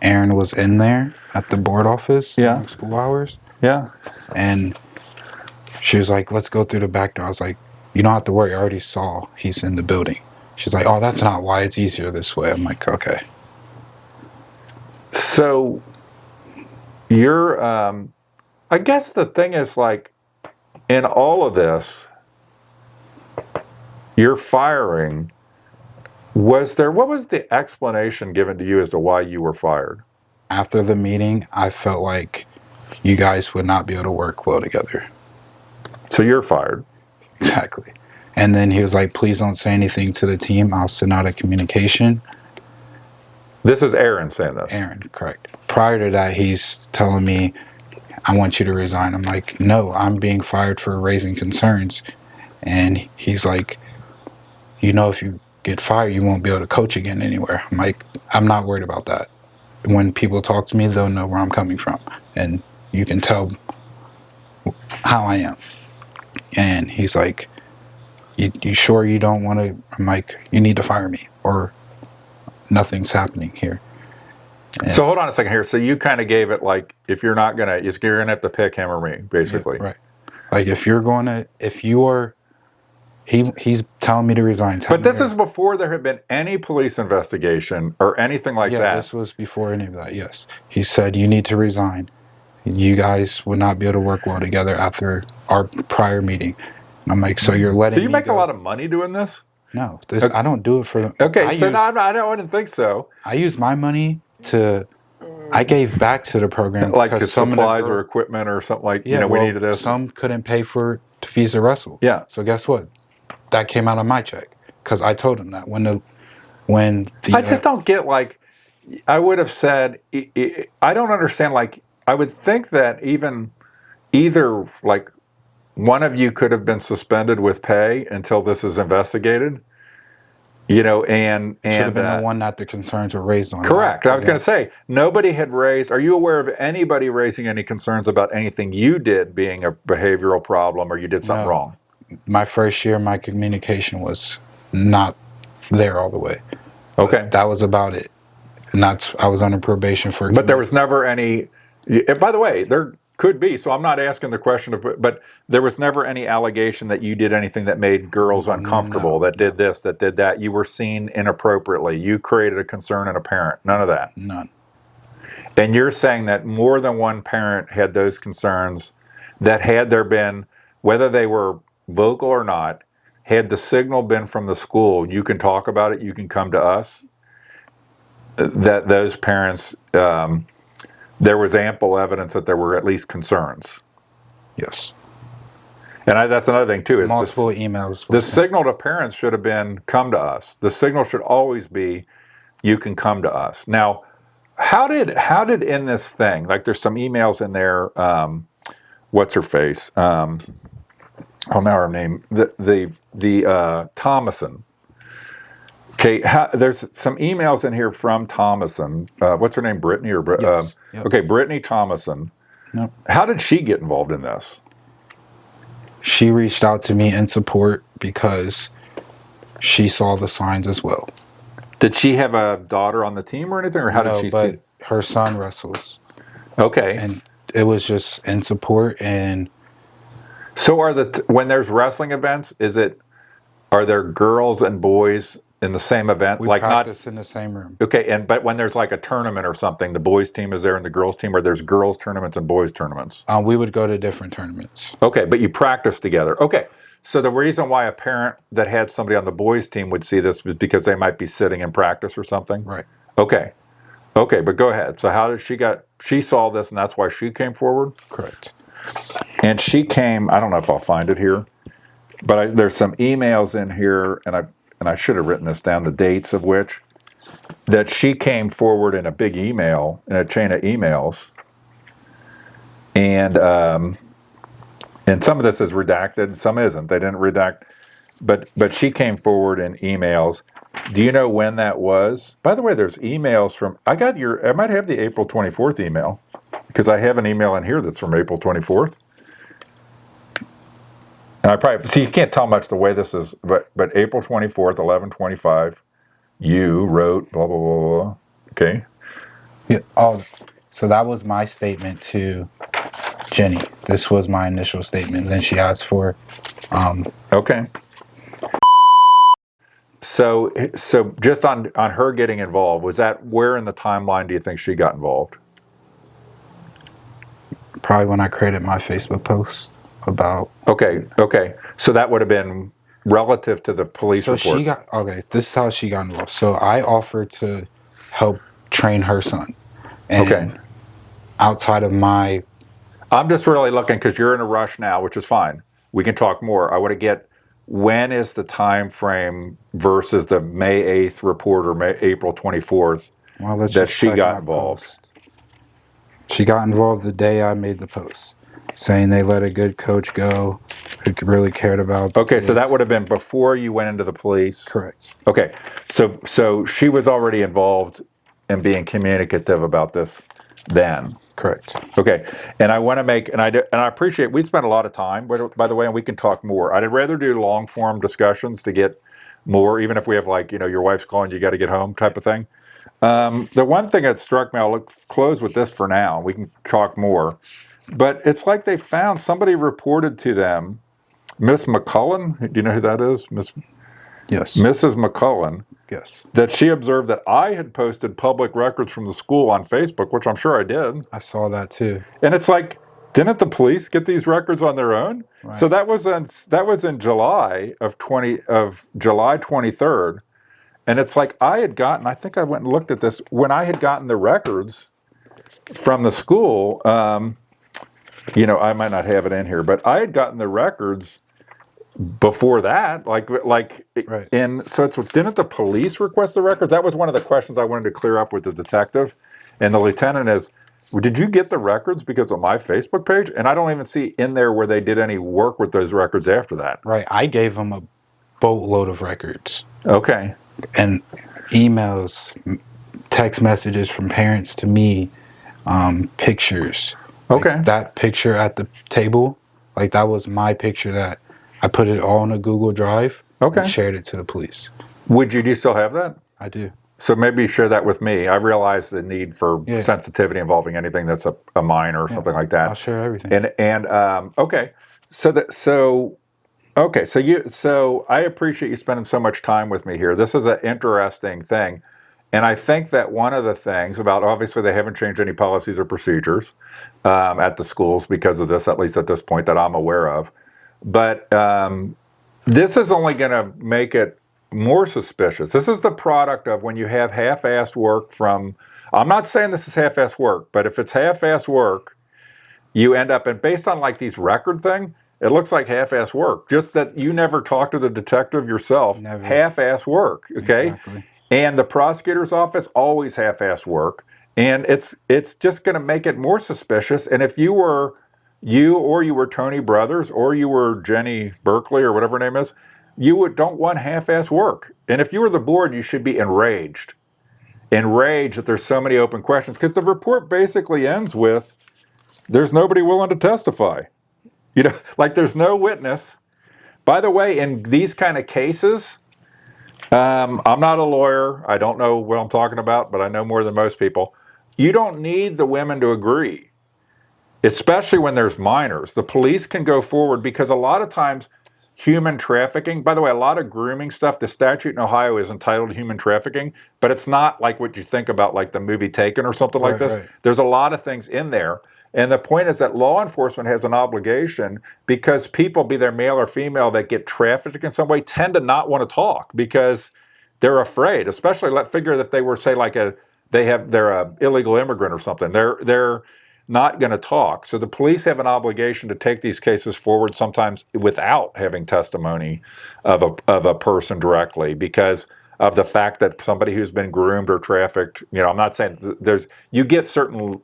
Aaron was in there at the board office during school hours. Yeah. And she was like, let's go through the back door. I was like, you don't have to worry. I already saw he's in the building. She's like, oh, that's not why. It's easier this way. I'm like, okay. So I guess the thing is, like, in all of this, your firing, what was the explanation given to you as to why you were fired? After the meeting, I felt like you guys would not be able to work well together. So you're fired. Exactly. And then he was like, please don't say anything to the team. I'll send out a communication. This is Aaron saying this. Aaron, correct. Prior to that, he's telling me, I want you to resign. I'm like, no, I'm being fired for raising concerns. And he's like, if you get fired, you won't be able to coach again anywhere. I'm like, I'm not worried about that. When people talk to me, they'll know where I'm coming from. And you can tell how I am. And he's like, you sure you don't want to? I'm like, you need to fire me or nothing's happening here. And so hold on a second here. So you kind of gave it like, if you're not going to, you're going to have to pick him or me, basically. Yeah, right. Like he's telling me to resign. But this is before there had been any police investigation or anything like that. Yeah, this was before any of that, yes. He said, you need to resign. You guys would not be able to work well together after our prior meeting. And I'm like, so you're letting me Do you make a lot of money doing this? No, I don't do it for... Okay, I don't think so. I use my money I gave back to the program. Like supplies or equipment or something like, we needed this. Some couldn't pay for fees of wrestle. Yeah. So guess what? That came out of my check. Because I told him that I just don't get, like, I would have said, I don't understand, like, I would think that either, like, one of you could have been suspended with pay until this is investigated, and should have been the one that the concerns were raised on. Correct. I was going to say, nobody had raised. Are you aware of anybody raising any concerns about anything you did being a behavioral problem or you did something wrong? My first year, my communication was not there all the way. Okay. But that was about it. And I was under probation for... But there was never any... By the way, there could be, so I'm not asking the question, but there was never any allegation that you did anything that made girls uncomfortable, that did this, that did that. You were seen inappropriately. You created a concern in a parent. None of that. None. And you're saying that more than one parent had those concerns, that had there been, whether they were vocal or not, had the signal been from the school, you can talk about it, you can come to us? that those parents, there was ample evidence that there were at least concerns. Yes. And that's another thing too. Is multiple emails. The signal to parents should have been, come to us. The signal should always be, you can come to us. Now, how did in this thing, like there's some emails in there, what's her face? Oh, now her name, the Thomason. Okay, there's some emails in here from Thomason. What's her name, Brittany? Yes. Yep. Okay, Brittany Thomason. Yep. How did she get involved in this? She reached out to me in support because she saw the signs as well. Did she have a daughter on the team or anything, or how did she see? Her son wrestles. Okay. And it was just in support. And so when there's wrestling events, are there girls and boys in the same event? We practice in the same room. Okay, but when there's like a tournament or something, the boys team is there and the girls team, or there's girls tournaments and boys tournaments? We would go to different tournaments. Okay, but you practice together. Okay, so the reason why a parent that had somebody on the boys team would see this was because they might be sitting in practice or something? Right. Okay, but go ahead. So how did she saw this and that's why she came forward? Correct. And she came, I don't know if I'll find it here, but there's some emails in here, and I should have written this down, the dates of which, that she came forward in a big email, in a chain of emails, and some of this is redacted, some isn't. They didn't redact, but she came forward in emails. Do you know when that was? By the way, there's emails from, I might have the April 24th email, because I have an email in here that's from April 24th. And you can't tell much the way this is, but April 24th, 11:25, you wrote blah, blah, blah, blah. Okay. Yeah. Oh, so that was my statement to Jenny. This was my initial statement. Then she asked for. Okay. So just on her getting involved, was that where in the timeline do you think she got involved? Probably when I created my Facebook post about. Okay. So that would have been relative to the police report. This is how she got involved. So I offered to help train her son. And outside of my. I'm just really looking, because you're in a rush now, which is fine. We can talk more. I want to get, when is the time frame versus the May 8th report or April 24th that she got involved? Post. She got involved the day I made the post, saying they let a good coach go who really cared about the kids. So that would have been before you went into the police? Correct. Okay, so she was already involved in being communicative about this then? Correct. Okay, and I want to make, and I appreciate, we spent a lot of time, by the way, and we can talk more. I'd rather do long form discussions to get more, even if we have your wife's calling, you got to get home type of thing. The one thing that struck me, I'll close with this for now, we can talk more, but it's like they found, somebody reported to them, Miss McCullen, do you know who that is? Yes. Mrs. McCullen. Yes. That she observed that I had posted public records from the school on Facebook, which I'm sure I did. I saw that too. And it's like, didn't the police get these records on their own? Right. So that was in July July 23rd. And it's like I think I went and looked at this, when I had gotten the records from the school, I might not have it in here, but I had gotten the records before that, right. And so didn't the police request the records? That was one of the questions I wanted to clear up with the detective. And the lieutenant is, did you get the records because of my Facebook page? And I don't even see in there where they did any work with those records after that. Right. I gave them a boatload of records. Okay. And emails, text messages from parents to me, pictures. Okay. That picture at the table, that was my picture that I put it all in a Google Drive and shared it to the police. Do you still have that? I do. So maybe share that with me. I realize the need for sensitivity involving anything that's a minor or something like that. I'll share everything. So I appreciate you spending so much time with me here. This is an interesting thing. And I think that one of the things about, obviously they haven't changed any policies or procedures at the schools because of this, at least at this point that I'm aware of. But this is only going to make it more suspicious. This is the product of when you have half-assed work from, I'm not saying this is half-assed work, but if it's half-assed work, you end up, and based on like these record thing, it looks like half-assed work. Just that you never talked to the detective yourself. Never. Half-assed work, okay? Exactly. And the prosecutor's office always half-assed work. And it's just going to make it more suspicious. And if you were Tony Brothers, or you were Jenny Berkeley, or whatever her name is, you don't want half-assed work. And if you were the board, you should be enraged that there's so many open questions, because the report basically ends with, there's nobody willing to testify. You know, like there's no witness. By the way, in these kind of cases, I'm not a lawyer. I don't know what I'm talking about, but I know more than most people. You don't need the women to agree, especially when there's minors. The police can go forward, because a lot of times human trafficking, by the way, a lot of grooming stuff, the statute in Ohio is entitled human trafficking, but it's not like what you think about, like the movie Taken or something like this. Right. There's a lot of things in there. And the point is that law enforcement has an obligation, because people, be they male or female, that get trafficked in some way tend to not want to talk because they're afraid. Especially, let's figure that they were, say, like they're a illegal immigrant or something. They're not going to talk. So the police have an obligation to take these cases forward, sometimes without having testimony of a person directly, because of the fact that somebody who's been groomed or trafficked. You know, I'm not saying you get certain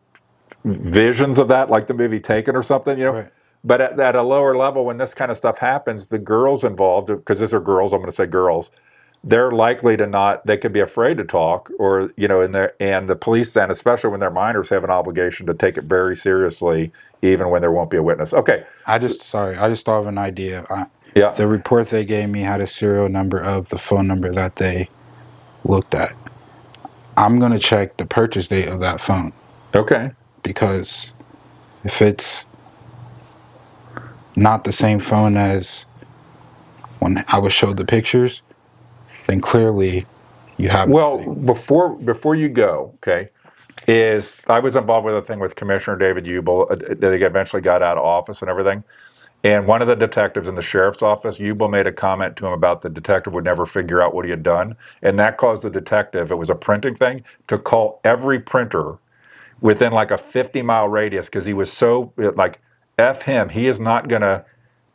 visions of that, like the movie Taken or something, you know. Right. But at a lower level, when this kind of stuff happens, the girls involved, because these are girls, I'm going to say girls, they're likely to not, they could be afraid to talk, or, you know, and the police then, especially when they're minors, have an obligation to take it very seriously, even when there won't be a witness. Okay. I just thought of an idea. Yeah. The report they gave me had a serial number of the phone number that they looked at. I'm going to check the purchase date of that phone. Okay. Because if it's not the same phone as when I was showed the pictures, then clearly you have. Well, before you go, okay, I was involved with a thing with Commissioner David Ubel. They eventually got out of office and everything. And one of the detectives in the sheriff's office, Ubel made a comment to him about the detective would never figure out what he had done. And that caused the detective, it was a printing thing, to call every printer within like a 50-mile radius, because he was so, like, F him, he is not going to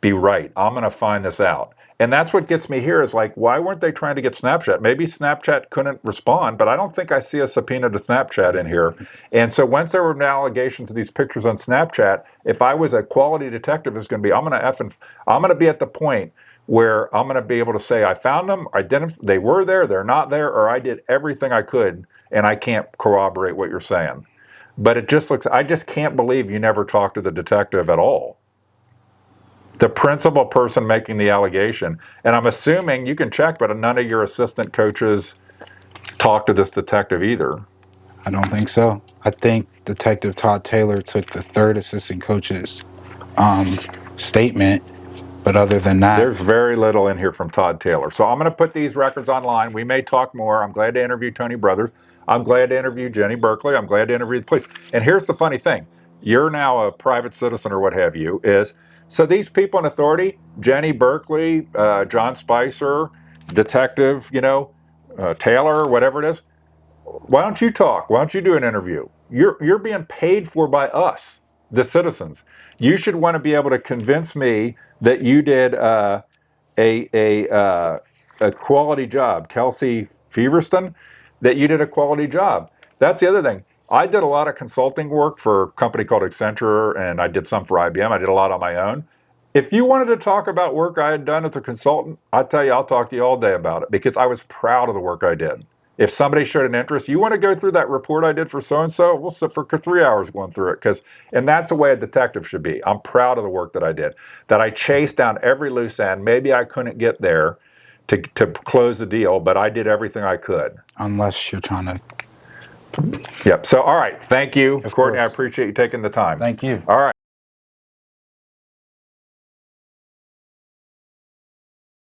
be right. I'm going to find this out. And that's what gets me here, is like, why weren't they trying to get Snapchat? Maybe Snapchat couldn't respond, but I don't think I see a subpoena to Snapchat in here. And so once there were allegations of these pictures on Snapchat, if I was a quality detective, it's going to be, I'm going to be at the point where I'm going to be able to say, I found them, they were there, they're not there, or I did everything I could, and I can't corroborate what you're saying. But it just looks, I just can't believe you never talked to the detective at all. The principal person making the allegation. And I'm assuming, you can check, but none of your assistant coaches talked to this detective either. I don't think so. I think Detective Todd Taylor took the third assistant coach's statement, but other than that, there's very little in here from Todd Taylor. So I'm going to put these records online. We may talk more. I'm glad to interview Tony Brothers. I'm glad to interview Jenny Berkeley. I'm glad to interview the police. And here's the funny thing. You're now a private citizen or what have you, so these people in authority, Jenny Berkeley, John Spicer, Detective, Taylor, whatever it is, why don't you talk? Why don't you do an interview? You're being paid for by us, the citizens. You should want to be able to convince me that you did a quality job. Kelsey Feverston, that you did a quality job. That's the other thing. I did a lot of consulting work for a company called Accenture, and I did some for IBM. I did a lot on my own. If you wanted to talk about work I had done as a consultant, I'll tell you, I'll talk to you all day about it, because I was proud of the work I did. If somebody showed an interest, you want to go through that report I did for so-and-so, we'll sit for 3 hours going through it. And that's the way a detective should be. I'm proud of the work that I did, that I chased down every loose end. Maybe I couldn't get there to close the deal, but I did everything I could. Unless you're trying to. Yep. So, all right. Thank you, Of Courtney. course. I appreciate you taking the time. Thank you. All right.